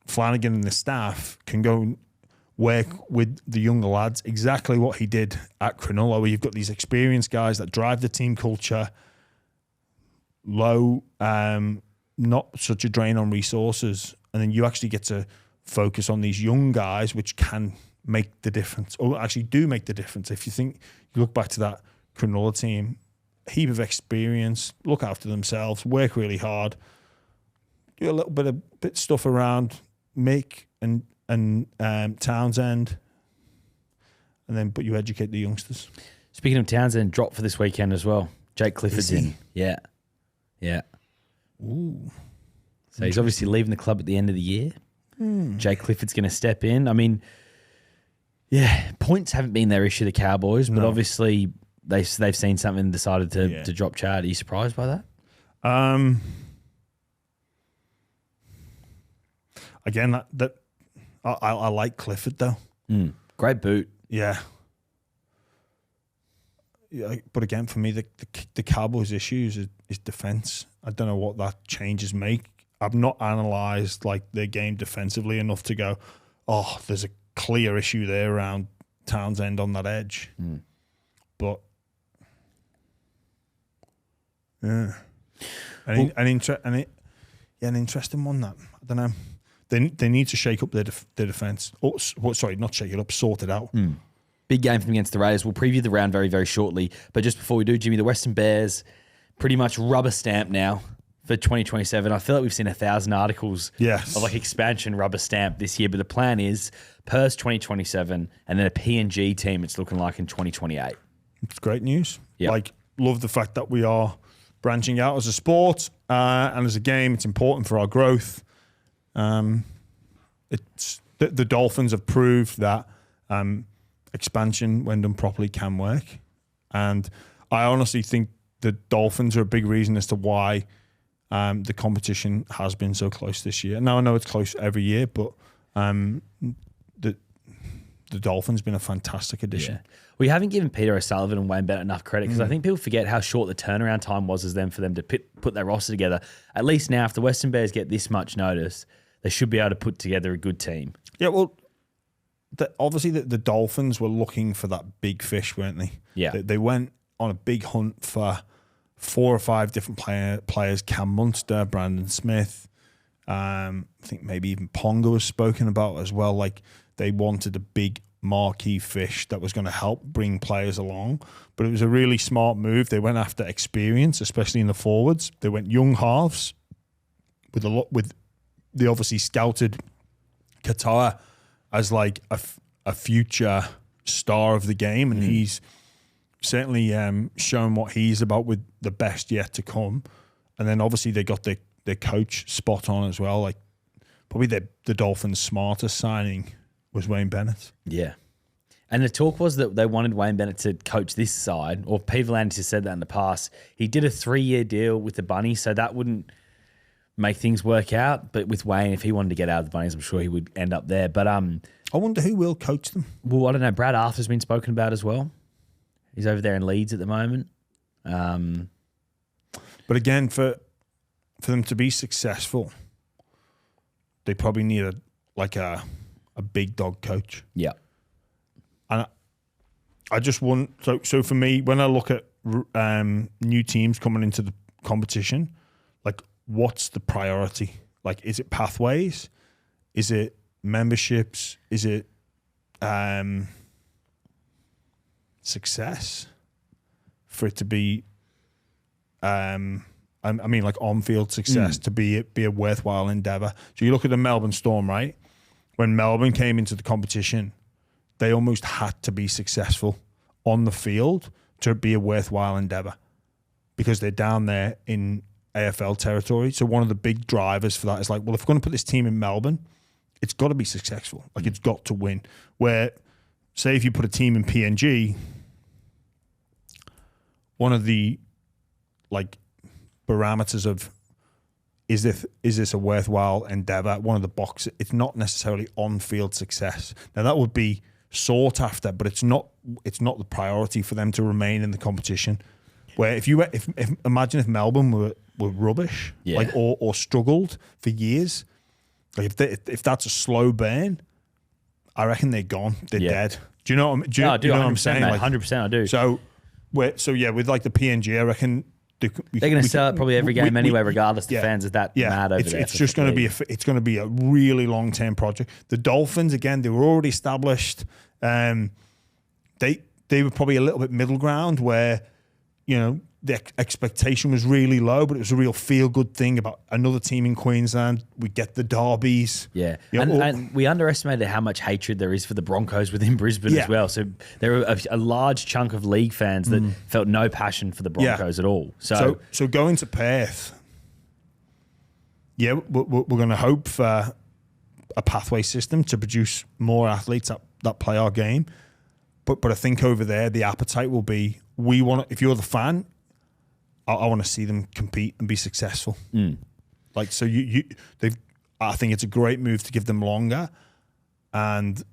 Flanagan and the staff can go work with the younger lads, exactly what he did at Cronulla, where you've got these experienced guys that drive the team culture, low, not such a drain on resources, and then you actually get to focus on these young guys, which can make the difference, or actually do make the difference. If you look back to that Cronulla team, heap of experience, look after themselves, work really hard, do a little bit of stuff around Mick and Townsend, but you educate the youngsters. Speaking of Townsend, drop for this weekend as well. Jake Clifford's in. Yeah. Ooh. So he's obviously leaving the club at the end of the year. Jake Clifford's going to step in. I mean, points haven't been their issue, the Cowboys, but obviously they've seen something and decided to drop Chad. Are you surprised by that? Again, that I like Clifford though. Great boot. Yeah. but again, for me, the Cowboys' issues is defense. I don't know what that changes make. I've not analysed like their game defensively enough to go, oh, there's a clear issue there around Townsend on that edge. But yeah, an interesting one. That I don't know. They need to shake up their defense. Oh, sorry, not shake it up, sort it out. Big game from against the Raiders. We'll preview the round very, very shortly. But just before we do, Jimmy, the Western Bears pretty much rubber stamp now for 2027. I feel like we've seen 1,000 articles of like expansion rubber stamp this year. But the plan is Perth 2027 and then a PNG team it's looking like in 2028. It's great news. Yep. Like, love the fact that we are branching out as a sport and as a game. It's important for our growth. It's the Dolphins have proved that expansion, when done properly, can work. And I honestly think the Dolphins are a big reason as to why the competition has been so close this year. Now, I know it's close every year, but the Dolphins been a fantastic addition. Yeah. We haven't given Peter O'Sullivan and Wayne Bennett enough credit because I think people forget how short the turnaround time was as them for them to put their roster together. At least now, if the Western Bears get this much notice, they should be able to put together a good team. Yeah, well, obviously the Dolphins were looking for that big fish, weren't they? Yeah. They went on a big hunt for 4 or 5 different players. Cam Munster, Brandon Smith. I think maybe even Ponga was spoken about as well. Like, they wanted a big marquee fish that was going to help bring players along. But it was a really smart move. They went after experience, especially in the forwards. They went young halves with they obviously scouted Qatar as like a future star of the game, and he's certainly shown what he's about with the best yet to come. And then obviously they got their coach spot on as well. Like, probably the Dolphins' smartest signing was Wayne Bennett. Yeah. And the talk was that they wanted Wayne Bennett to coach this side, or P. Volandis has said that in the past. He did a 3-year deal with the Bunnies, so that wouldn't make things work out. But with Wayne, if he wanted to get out of the Bunnies, I'm sure he would end up there. But I wonder who will coach them. Well, I don't know. Brad Arthur's been spoken about as well. He's over there in Leeds at the moment. But again, for them to be successful, they probably need a big dog coach. Yeah. And I just want so for me, when I look at new teams coming into the competition, like, what's the priority? Like, is it pathways? Is it memberships? Is it success? For it to be, I mean, like on-field success, to be a worthwhile endeavour. So you look at the Melbourne Storm, right? When Melbourne came into the competition, they almost had to be successful on the field to be a worthwhile endeavour because they're down there in AFL territory. So one of the big drivers for that is like, well, if we're going to put this team in Melbourne, it's got to be successful. Like, it's got to win. Where, say, if you put a team in PNG, one of the like parameters of is this a worthwhile endeavour? One of the boxes, it's not necessarily on-field success. Now that would be sought after, but it's not the priority for them to remain in the competition. Where if imagine if Melbourne were rubbish, like or struggled for years, like if that's a slow burn, I reckon they're gone. They're dead. Do you know what I'm saying? Mate, like, 100%, I do. So with like the PNG, I reckon they're going to sell it probably every game anyway, regardless. The fans are that mad over there. It's just going to be it's going to be a really long term project. The Dolphins, again, they were already established. They were probably a little bit middle ground where, you know, the expectation was really low, but it was a real feel-good thing about another team in Queensland. We get the derbies. Yeah. And we underestimated how much hatred there is for the Broncos within Brisbane as well. So there were a large chunk of league fans that felt no passion for the Broncos at all. So going to Perth, we're going to hope for a pathway system to produce more athletes that play our game. But I think over there, the appetite will be, if you're the fan, I want to see them compete and be successful. Like, so I think it's a great move to give them longer. And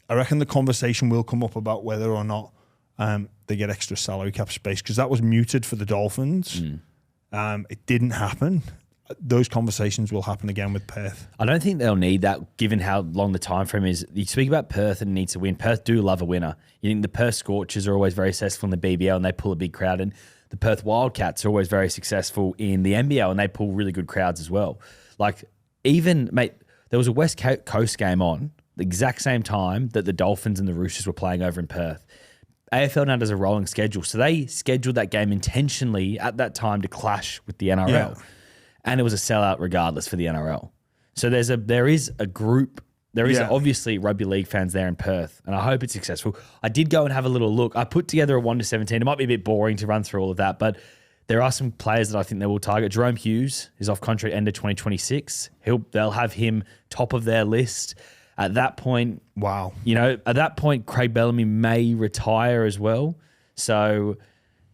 I reckon the conversation will come up about whether or not they get extra salary cap space because that was muted for the Dolphins. It didn't happen. Those conversations will happen again with Perth. I don't think they'll need that given how long the time frame is. You speak about Perth and needs to win. Perth do love a winner. You think the Perth Scorchers are always very successful in the BBL and they pull a big crowd, and the Perth Wildcats are always very successful in the NBL and they pull really good crowds as well. Like, even, mate, there was a West Coast game on the exact same time that the Dolphins and the Roosters were playing over in Perth. AFL now does a rolling schedule, so they scheduled that game intentionally at that time to clash with the NRL. Yeah. And it was a sellout regardless for the NRL. So there is a group, there is obviously rugby league fans there in Perth, and I hope it's successful. I did go and have a little look. I put together a 1 to 17. It might be a bit boring to run through all of that, but there are some players that I think they will target. Jerome Hughes is off contract end of 2026. They'll have him top of their list. At that point, wow. At that point, Craig Bellamy may retire as well. So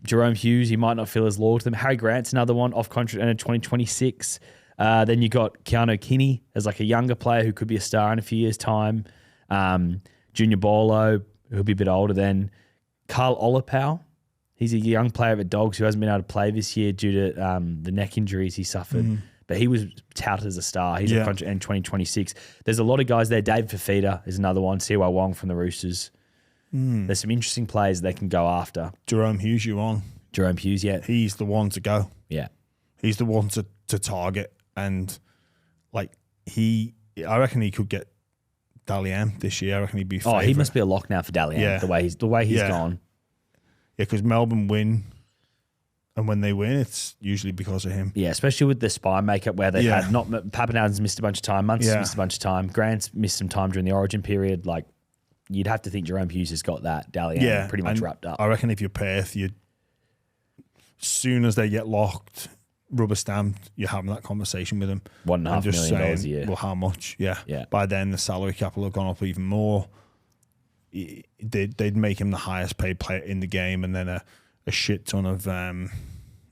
Jerome Hughes, he might not feel as loyal to them. Harry Grant's another one, off contract in 2026. Then you got Keanu Kinney as like a younger player who could be a star in a few years' time. Junior Bolo, who'll be a bit older then. Carl Olapau, he's a young player at Dogs who hasn't been able to play this year due to the neck injuries he suffered. But he was touted as a star. He's off contract in 2026. There's a lot of guys there. Dave Fafita is another one. Siwa Wong from the Roosters. There's some interesting players they can go after. Jerome Hughes, you on? Jerome Hughes, yeah. He's the one to go. Yeah. He's the one to target. And like I reckon he could get Dally M this year. I reckon he'd be favourite. Oh, he must be a lock now for Dally M, Yeah. the way he's gone. Yeah, because Melbourne win. And when they win, it's usually because of him. Yeah, especially with the spine makeup where they had Papenhausen's missed a bunch of time, Munt's missed a bunch of time, Grant's missed some time during the Origin period. Like, you'd have to think Jerome Hughes has got that Dally M pretty much wrapped up. I reckon if you're Perth, as soon as they get locked, rubber stamped, you're having that conversation with them. $1.5 million a year. Well, how much? Yeah. By then, the salary cap will have gone up even more. They'd make him the highest paid player in the game, and then a shit ton of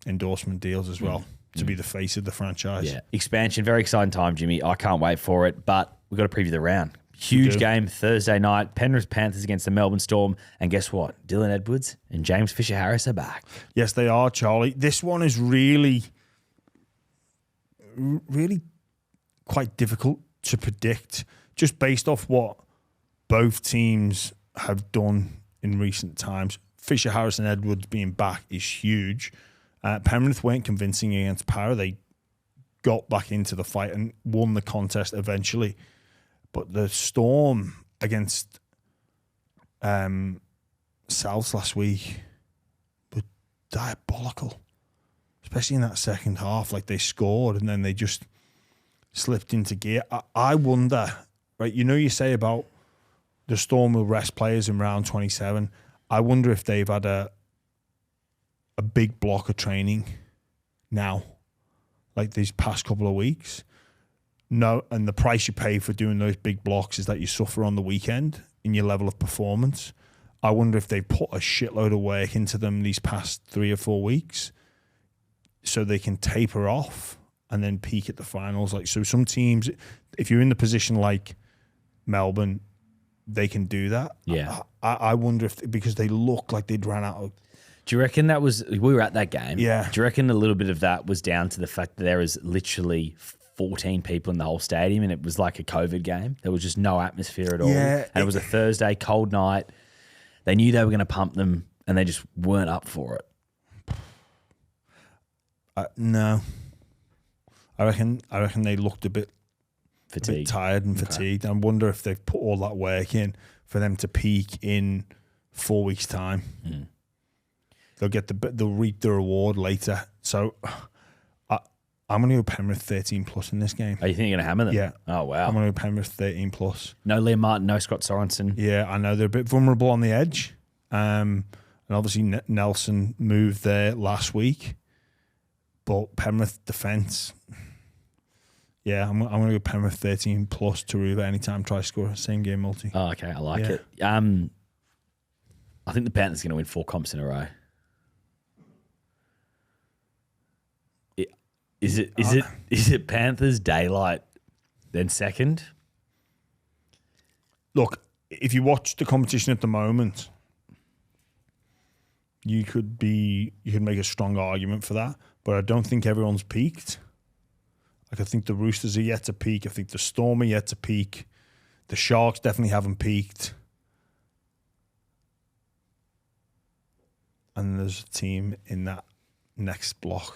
endorsement deals as well to be the face of the franchise. Yeah, expansion, very exciting time, Jimmy. I can't wait for it, but we've got to preview the round. Huge game Thursday night. Penrith Panthers against the Melbourne Storm. And guess what? Dylan Edwards and James Fisher-Harris are back. Yes, they are, Charlie. This one is really quite difficult to predict just based off what both teams have done in recent times. Fisher-Harris and Edwards being back is huge. Penrith weren't convincing against Para. They got back into the fight and won the contest eventually. But the Storm against Souths last week were diabolical, especially in that second half. Like, they scored and then they just slipped into gear. I wonder, right, you say about the Storm will rest players in round 27. I wonder if they've had a big block of training now, like these past couple of weeks. No, and the price you pay for doing those big blocks is that you suffer on the weekend in your level of performance. I wonder if they put a shitload of work into them these past 3 or 4 weeks so they can taper off and then peak at the finals. Like, so some teams, if you're in the position like Melbourne, they can do that. Yeah. I wonder if, because they look like they'd ran out of. Do you reckon we were at that game? Yeah. Do you reckon a little bit of that was down to the fact that there was literally 14 people in the whole stadium and it was like a COVID game? There was just no atmosphere at all. Yeah, and it was a Thursday, cold night. They knew they were going to pump them and they just weren't up for it. No. I reckon they looked a bit tired and fatigued. I wonder if they've put all that work in for them to peak in 4 weeks' time. They'll reap the reward later. So I'm going to go Penrith 13 plus in this game. Are you think you're going to hammer them? Yeah. Oh, wow. I'm going to go Penrith 13 plus. No Liam Martin, no Scott Sorensen. Yeah, I know they're a bit vulnerable on the edge. And obviously Nelson moved there last week. But Penrith defence, yeah, I'm going to go Penrith 13 plus Taruva anytime try score, same game multi. Oh, okay, I like it. I think the Panthers are going to win 4 comps in a row. Is it Panthers, Daylight, then second? Look, if you watch the competition at the moment, you could make a strong argument for that, but I don't think everyone's peaked. Like, I think the Roosters are yet to peak. I think the Storm are yet to peak. The Sharks definitely haven't peaked. And there's a team in that next block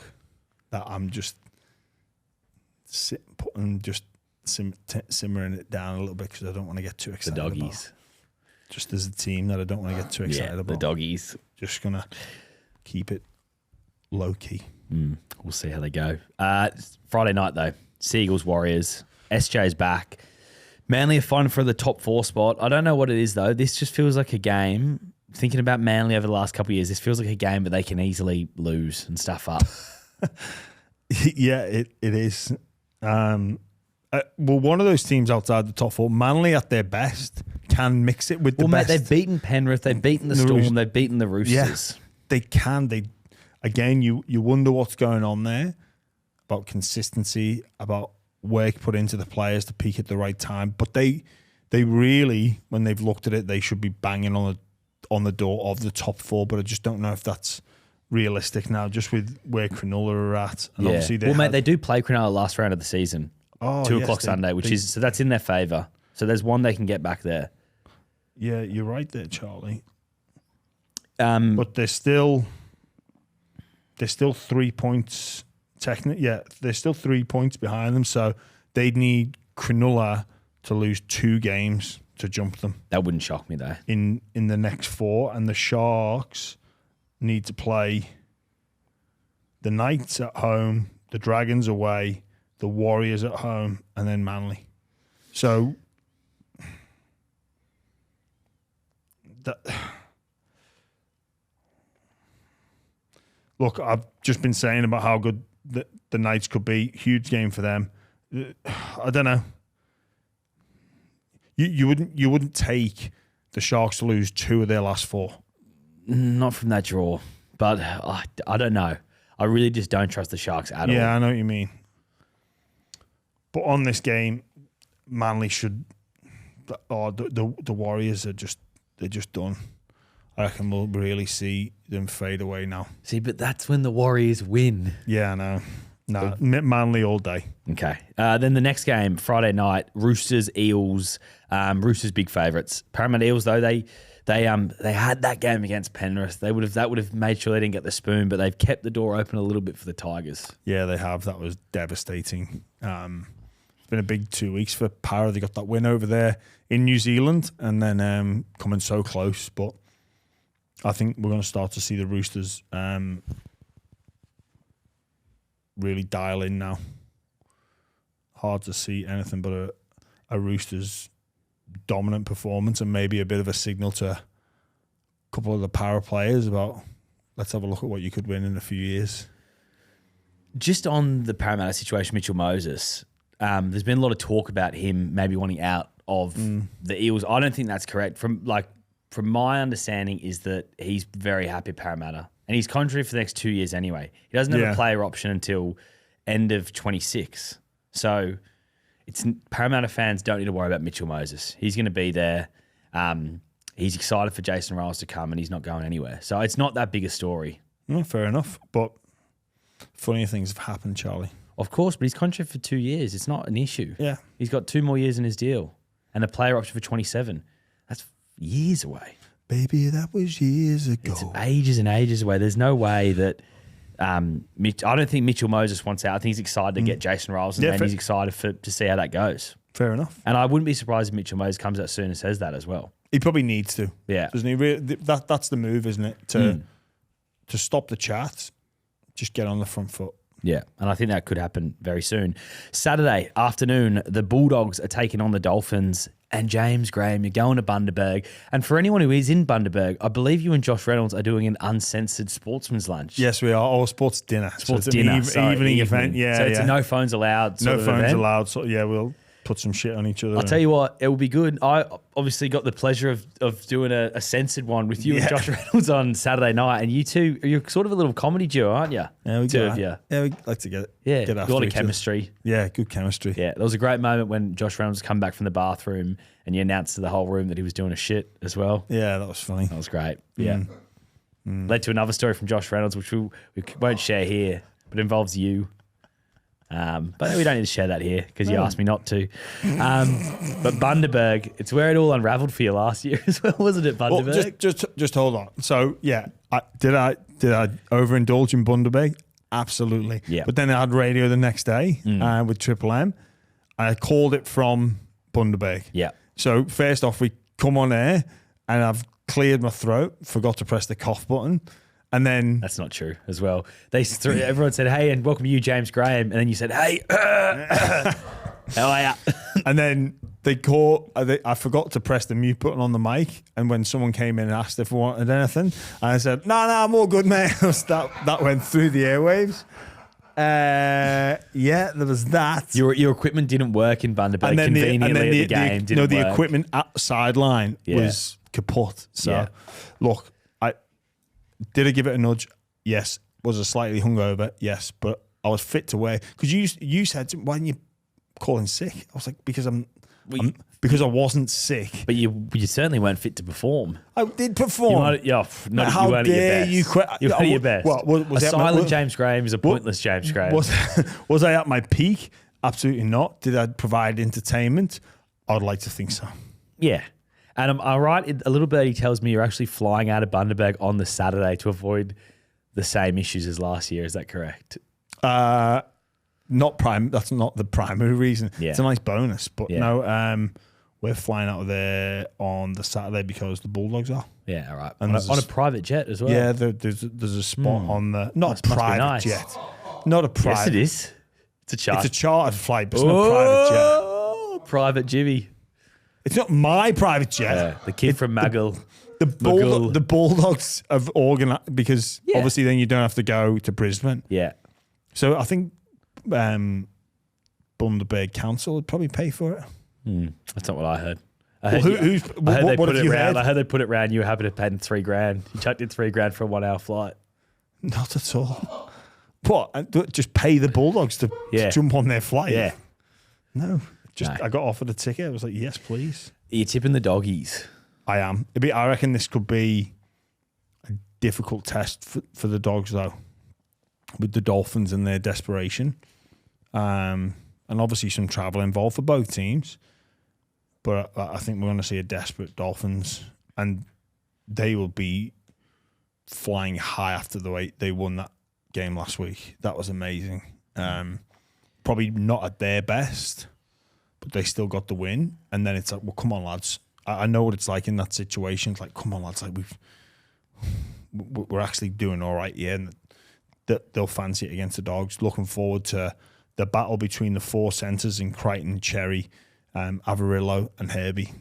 that I'm just simmering it down a little bit because I don't want to get too excited. The doggies. Just as a team that I don't want to get too excited about. The doggies. Just going to keep it low key. We'll see how they go. Friday night, though. Seagulls, Warriors. SJ's back. Manly are fighting for the top 4 spot. I don't know what it is, though. This just feels like a game. Thinking about Manly over the last couple of years, this feels like a game that they can easily lose and stuff up. Yeah, it is. Well, one of those teams outside the top 4, Manly at their best, can mix it with the best. Mate, they've beaten Penrith, they've beaten the Storm, they've beaten the Roosters. Yeah, they can. Again, you wonder what's going on there about consistency, about work put into the players to peak at the right time. But they really, when they've looked at it, they should be banging on the door of the top 4. But I just don't know if that's realistic now, just with where Cronulla are at. And obviously they do play Cronulla last round of the season. 2 o'clock Sunday, so that's in their favour. So there's one they can get back there. Yeah, you're right there, Charlie. But they're still 3 points. They're still 3 points behind them. So they'd need Cronulla to lose 2 games to jump them. That wouldn't shock me though. In the next 4, and the Sharks need to play the Knights at home, the Dragons away, the Warriors at home, and then Manly. So look, I've just been saying about how good the Knights could be. Huge game for them. I don't know. You wouldn't take the Sharks to lose 2 of their last 4. Not from that draw, but I don't know. I really just don't trust the Sharks at all. Yeah, I know what you mean. But on this game, Manly should. The Warriors are just done. I reckon we'll really see them fade away now. See, but that's when the Warriors win. Yeah, I know. No, Manly all day. Okay. Then the next game, Friday night, Roosters, Eels. Roosters big favourites. Parramatta Eels, though, they had that game against Penrith. That would have made sure they didn't get the spoon, but they've kept the door open a little bit for the Tigers. Yeah, they have. That was devastating. It's been a big 2 weeks for Para. They got that win over there in New Zealand, and then coming so close. But I think we're going to start to see the Roosters really dial in now. Hard to see anything but a Roosters dominant performance, and maybe a bit of a signal to a couple of the Para players about, let's have a look at what you could win in a few years. Just on the Parramatta situation, Mitchell Moses, there's been a lot of talk about him maybe wanting out of the Eels. I don't think that's correct. From my understanding is that he's very happy at Parramatta, and he's contract for the next 2 years anyway. He doesn't have a player option until end of 26. So Parramatta fans don't need to worry about Mitchell Moses. He's going to be there. He's excited for Jason Riles to come, and he's not going anywhere. So it's not that big a story. No, fair enough. But funny things have happened, Charlie. Of course, but he's contract for 2 years. It's not an issue. Yeah. He's got 2 more years in his deal and a player option for 27. That's years away. Baby, that was years ago. It's ages and ages away. There's no way that I don't think Mitchell Moses wants out. I think he's excited to get Jason Riles, and then he's excited to see how that goes. Fair enough. And I wouldn't be surprised if Mitchell Moses comes out soon and says that as well. He probably needs to. Yeah. Doesn't he? That's the move, isn't it? To stop the chat, just get on the front foot. Yeah, and I think that could happen very soon. Saturday afternoon, the Bulldogs are taking on the Dolphins. And James Graham, you're going to Bundaberg. And for anyone who is in Bundaberg, I believe you and Josh Reynolds are doing an uncensored sportsman's lunch. Yes, we are. Or sports dinner. Sports dinner. Evening event. Yeah. So it's a no phones allowed. No phones allowed. So yeah, we'll put some shit on each other. I'll tell you what, it will be good. I obviously got the pleasure of doing a censored one with you and Josh Reynolds on Saturday night. And you two, you're sort of a little comedy duo, aren't you? Yeah, we two of you. Yeah, we like to get a after lot of chemistry. Yeah, good chemistry. Yeah, there was a great moment when Josh Reynolds come back from the bathroom and you announced to the whole room that he was doing a shit as well. Yeah, that was funny. That was great. Yeah. Led to another story from Josh Reynolds, which we won't share here, but involves you. But we don't need to share that here because you asked me not to. But Bundaberg, it's where it all unravelled for you last year as well, wasn't it, Bundaberg? Well, just hold on. So yeah, did I overindulge in Bundaberg? Absolutely. Yeah. But then I had radio the next day with Triple M, and I called it from Bundaberg. Yeah. So first off, we come on air, and I've cleared my throat, forgot to press the cough button. And then that's not true as well. Everyone said, "Hey, and welcome to you, James Graham." And then you said, "Hey, how are ya?" And then I forgot to press the mute button on the mic. And when someone came in and asked if we wanted anything, I said, "No, I'm all good, mate." that went through the airwaves. Yeah, there was that. Your equipment didn't work in Bundaberg conveniently at the game. The equipment at the sideline was kaput. So, look. Did I give it a nudge? Yes. Was I slightly hungover? Yes. But I was fit to wear. Because you said, why didn't you call in sick? I was like, because because I wasn't sick. But you certainly weren't fit to perform. I did perform. How dare you quit? You weren't at your best. Was a silent James Graham is a pointless James Graham. Was I at my peak? Absolutely not. Did I provide entertainment? I'd like to think so. Yeah. And am I right? A little birdie tells me you're actually flying out of Bundaberg on the Saturday to avoid the same issues as last year. Is that correct? Not prime. That's not the primary reason. Yeah. It's a nice bonus, but no. We're flying out of there on the Saturday because the Bulldogs are. Yeah, all right. And on a private jet as well. Yeah, there's a spot on the not a private jet, not a private. Yes, it is. It's a charter. It's a chartered flight, but it's not a private jet. Oh, private Jimmy. It's not my private jet. Yeah, the kid from Maggle. The Bulldogs have organised because obviously then you don't have to go to Brisbane. Yeah. So I think Bundaberg Council would probably pay for it. That's not what I heard. What have you heard? I heard they put it round. You were happy to pay $3,000. You chucked in $3,000 for a 1 hour flight. Not at all. What? Just pay the Bulldogs to jump on their flight? Yeah. No. I got offered a ticket. I was like, yes, please. Are you tipping the doggies? I am. I reckon this could be a difficult test for the Dogs, though, with the Dolphins and their desperation. And obviously some travel involved for both teams. But I think we're going to see a desperate Dolphins, and they will be flying high after the way they won that game last week. That was amazing. Probably not at their best, but they still got the win. And then it's like, well, come on, lads. I know what it's like in that situation. It's like, come on, lads. Like we're actually doing all right, yeah. And they'll fancy it against the Dogs. Looking forward to the battle between the four centres in Crichton, Cherry, Avarillo, and Herbie.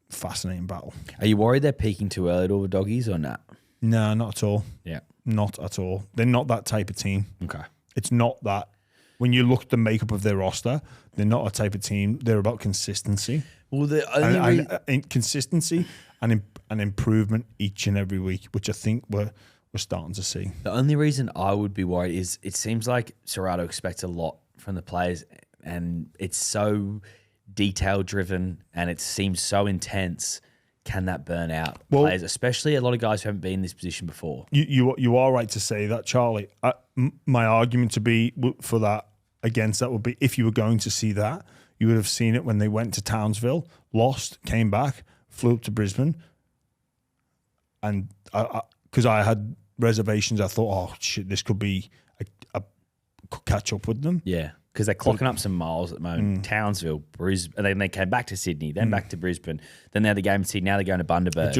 Fascinating battle. Are you worried they're peaking too early to all the Doggies or not? No, not at all. Yeah, not at all. They're not that type of team. Okay, it's not that. When you look at the makeup of their roster, they're not a type of team. They're about consistency. Well, consistency and improvement each and every week, which I think we're starting to see. The only reason I would be worried is it seems like Serrato expects a lot from the players, and it's so detail driven and it seems so intense. Can that burn out players, especially a lot of guys who haven't been in this position before? You are right to say that, Charlie. My argument to be for that against that would be if you were going to see that, you would have seen it when they went to Townsville, lost, came back, flew up to Brisbane, and because I had reservations, I thought, oh shit, this could be could catch up with them. Yeah. Because they're clocking up some miles at the moment. Townsville, Brisbane, and then they came back to Sydney, then back to Brisbane. Then they had the game in Sydney. Now they're going to Bundaberg. It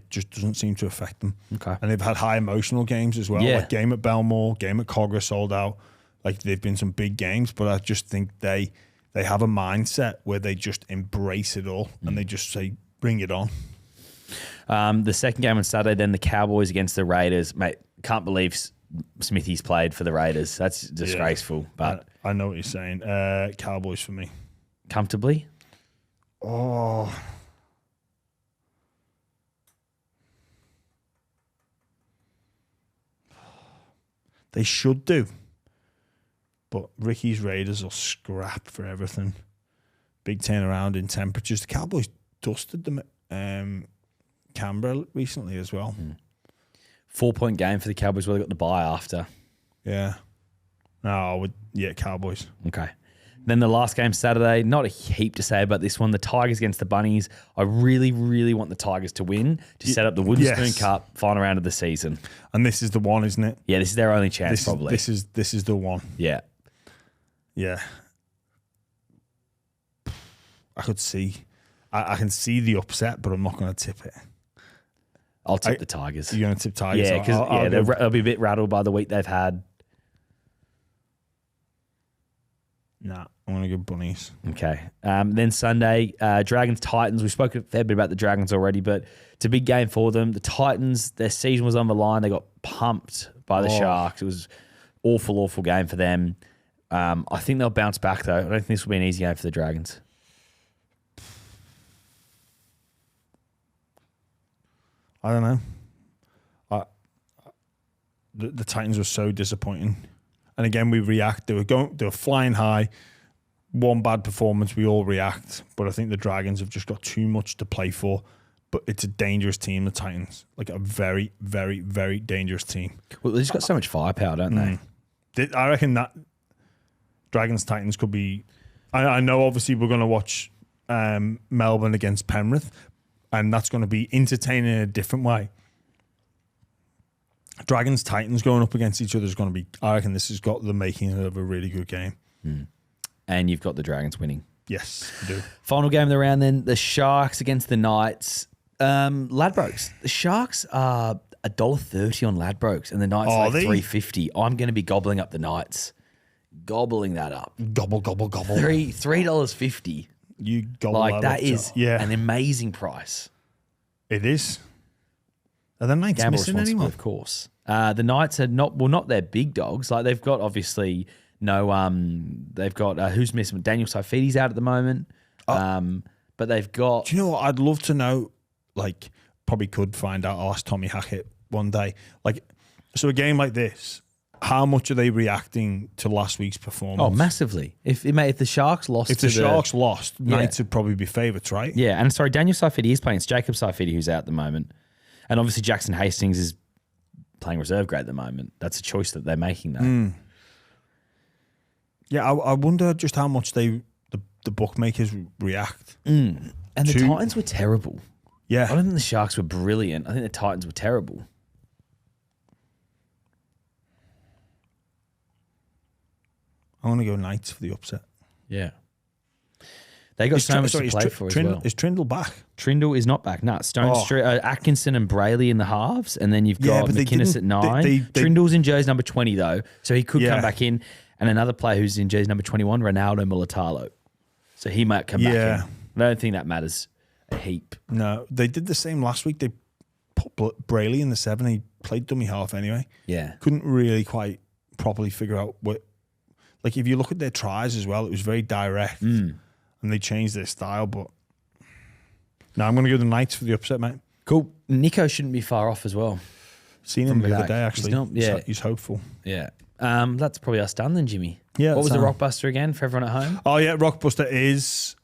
just doesn't seem to affect them. Okay. And they've had high emotional games as well. Yeah. Like game at Belmore, game at Cogra sold out. Like they've been some big games, but I just think they have a mindset where they just embrace it all and they just say, bring it on. The second game on Saturday, then the Cowboys against the Raiders. Mate, can't believe Smithy's played for the Raiders. That's disgraceful. Yeah, but I know what you're saying. Cowboys for me. Comfortably? Oh. They should do. But Ricky's Raiders will scrap for everything. Big turnaround in temperatures. The Cowboys dusted them at Canberra recently as well. 4-point game for the Cowboys where they got the bye after. Yeah. No, Cowboys. Okay. Then the last game Saturday, not a heap to say about this one. The Tigers against the Bunnies. I really, really want the Tigers to win to set up the Wooden Spoon Cup final round of the season. And this is the one, isn't it? Yeah, this is their only chance, probably. This is the one. Yeah. Yeah. I could see. I can see the upset, but I'm not going to tip it. I'll tip the Tigers. You're going to tip Tigers? Yeah, because they'll be a bit rattled by the week they've had. Nah, I'm going to go Bunnies. Okay. Then Sunday, Dragons-Titans. We spoke a fair bit about the Dragons already, but it's a big game for them. The Titans, their season was on the line. They got pumped by the Sharks. It was awful, awful game for them. I think they'll bounce back, though. I don't think this will be an easy game for the Dragons. I don't know. The Titans were so disappointing. And again, we react. They were flying high. One bad performance, we all react. But I think the Dragons have just got too much to play for. But it's a dangerous team, the Titans. Like a very, very, very dangerous team. Well, they've just got so much firepower, don't they? I reckon that Dragons-Titans could be... I know, obviously, we're going to watch Melbourne against Penrith. And that's going to be entertaining in a different way. Dragons-Titans going up against each other is going to be... I reckon this has got the making of a really good game. And you've got the Dragons winning. Yes, I do. Final game of the round then, the Sharks against the Knights. Ladbrokes. The Sharks are $1.30 on Ladbrokes and the Knights are like $3.50. I'm going to be gobbling up the Knights. Gobbling that up. Gobble, gobble, gobble. $3.50. You gobble that is an amazing price. It is. Are the Knights Gamble missing anyone? Of course. The Knights are not their big dogs. Like they've got obviously they've got who's missing? Daniel Saifidi's out at the moment. But they've got. Do you know what? I'd love to know. Like, probably could find out. I'll ask Tommy Hackett one day. Like, so a game like this, how much are they reacting to last week's performance? Oh, massively. If the Sharks lost, Knights would probably be favourites, right? Yeah, and sorry, Daniel Saifidi is playing. It's Jacob Saifidi who's out at the moment, and obviously Jackson Hastings is playing reserve grade at the moment. That's a choice that they're making, though. Yeah, I wonder just how much the bookmakers react. And the Titans were terrible. Yeah, I don't think the Sharks were brilliant. I think the Titans were terrible. I want to go Knights for the upset. Yeah. They got so much to play for as well. Is Trindle back? Trindle is not back. No, Atkinson and Brayley in the halves, and then you've got McInnes at 9. Trindle's in jersey number 20, though, so he could come back in. And another player who's in jersey number 21, Ronaldo Mulatalo. So he might come back in. I don't think that matters a heap. No, they did the same last week. They put Brayley in the 7. He played dummy half anyway. Yeah. Couldn't really quite properly figure out what... Like, if you look at their tries as well, it was very direct. And they changed their style, but... No, I'm going to go the Knights for the upset, mate. Cool. Nico shouldn't be far off as well. Seen him the other day, actually. He's hopeful. Yeah. That's probably us done then, Jimmy. Yeah. What was the Rockbuster again for everyone at home? Oh, yeah. Rockbuster is...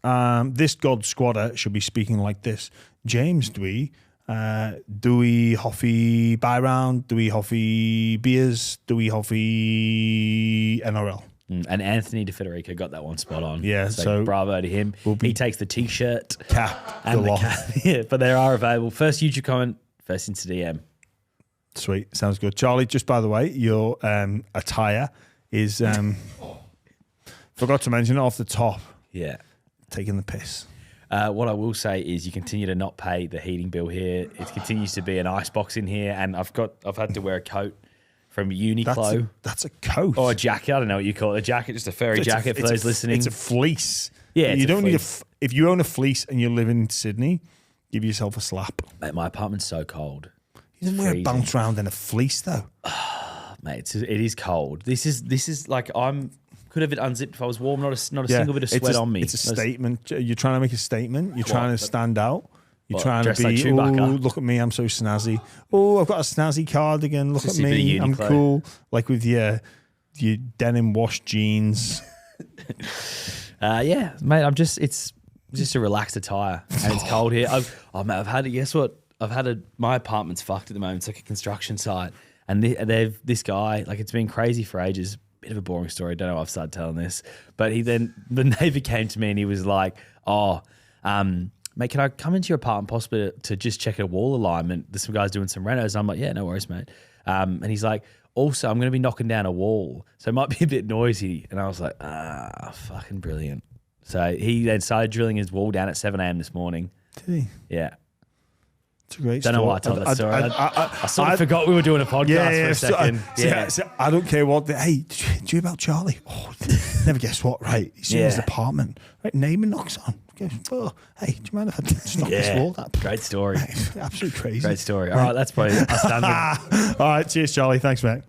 this God squatter should be speaking like this. James Dewey, Dewey Hoffy buy round, Dewey Hoffy beers, Dewey Hoffy NRL. And Anthony DeFederico got that one spot on. Yeah, so bravo to him. He takes the T-shirt. Cap. And the cap. Yeah, but they are available. First YouTube comment, first into DM. Sweet. Sounds good. Charlie, just by the way, your attire is... forgot to mention it off the top. Yeah. Taking the piss. What I will say is you continue to not pay the heating bill here. It continues to be an icebox in here, and I've had to wear a coat from Uniqlo. That's a coat. Or a jacket. I don't know what you call it. A jacket, just a furry jacket for those listening. It's a fleece. Yeah, you don't need if you own a fleece and you live in Sydney, give yourself a slap. Mate, my apartment's so cold. You don't wear a bounce round in a fleece though. Mate, it is cold. This is like could have it unzipped if I was warm. Not a single bit of sweat on me. It's a statement. You're trying to make a statement. You're trying to stand out. You're trying to be, like look at me, I'm so snazzy. Oh, I've got a snazzy cardigan. Look at me, I'm cool. Like with your denim wash jeans. Yeah, mate. It's just a relaxed attire, and it's cold here. I've had it. Guess what? my apartment's fucked at the moment. It's like a construction site, and they've this guy, like, it's been crazy for ages. Bit of a boring story. Don't know why I've started telling this, but the neighbor came to me and he was like, mate, can I come into your apartment possibly to just check a wall alignment? There's some guys doing some renos. And I'm like, yeah, no worries, mate. And he's like, also, I'm going to be knocking down a wall, so it might be a bit noisy. And I was like, fucking brilliant. So he then started drilling his wall down at 7 a.m. this morning. Did he? Yeah. It's a great Don't story. know why I told that story. I sort of forgot we were doing a podcast for a second. So I don't care what. Hey, did you hear about Charlie? Oh, never guess what, right? He's in his apartment. Right, neighbour knocks on. Goes, oh, hey, do you mind if I just knock this wall down? Great story. Absolutely crazy. Great story. All right, that's probably our standard. All right, cheers, Charlie. Thanks, mate.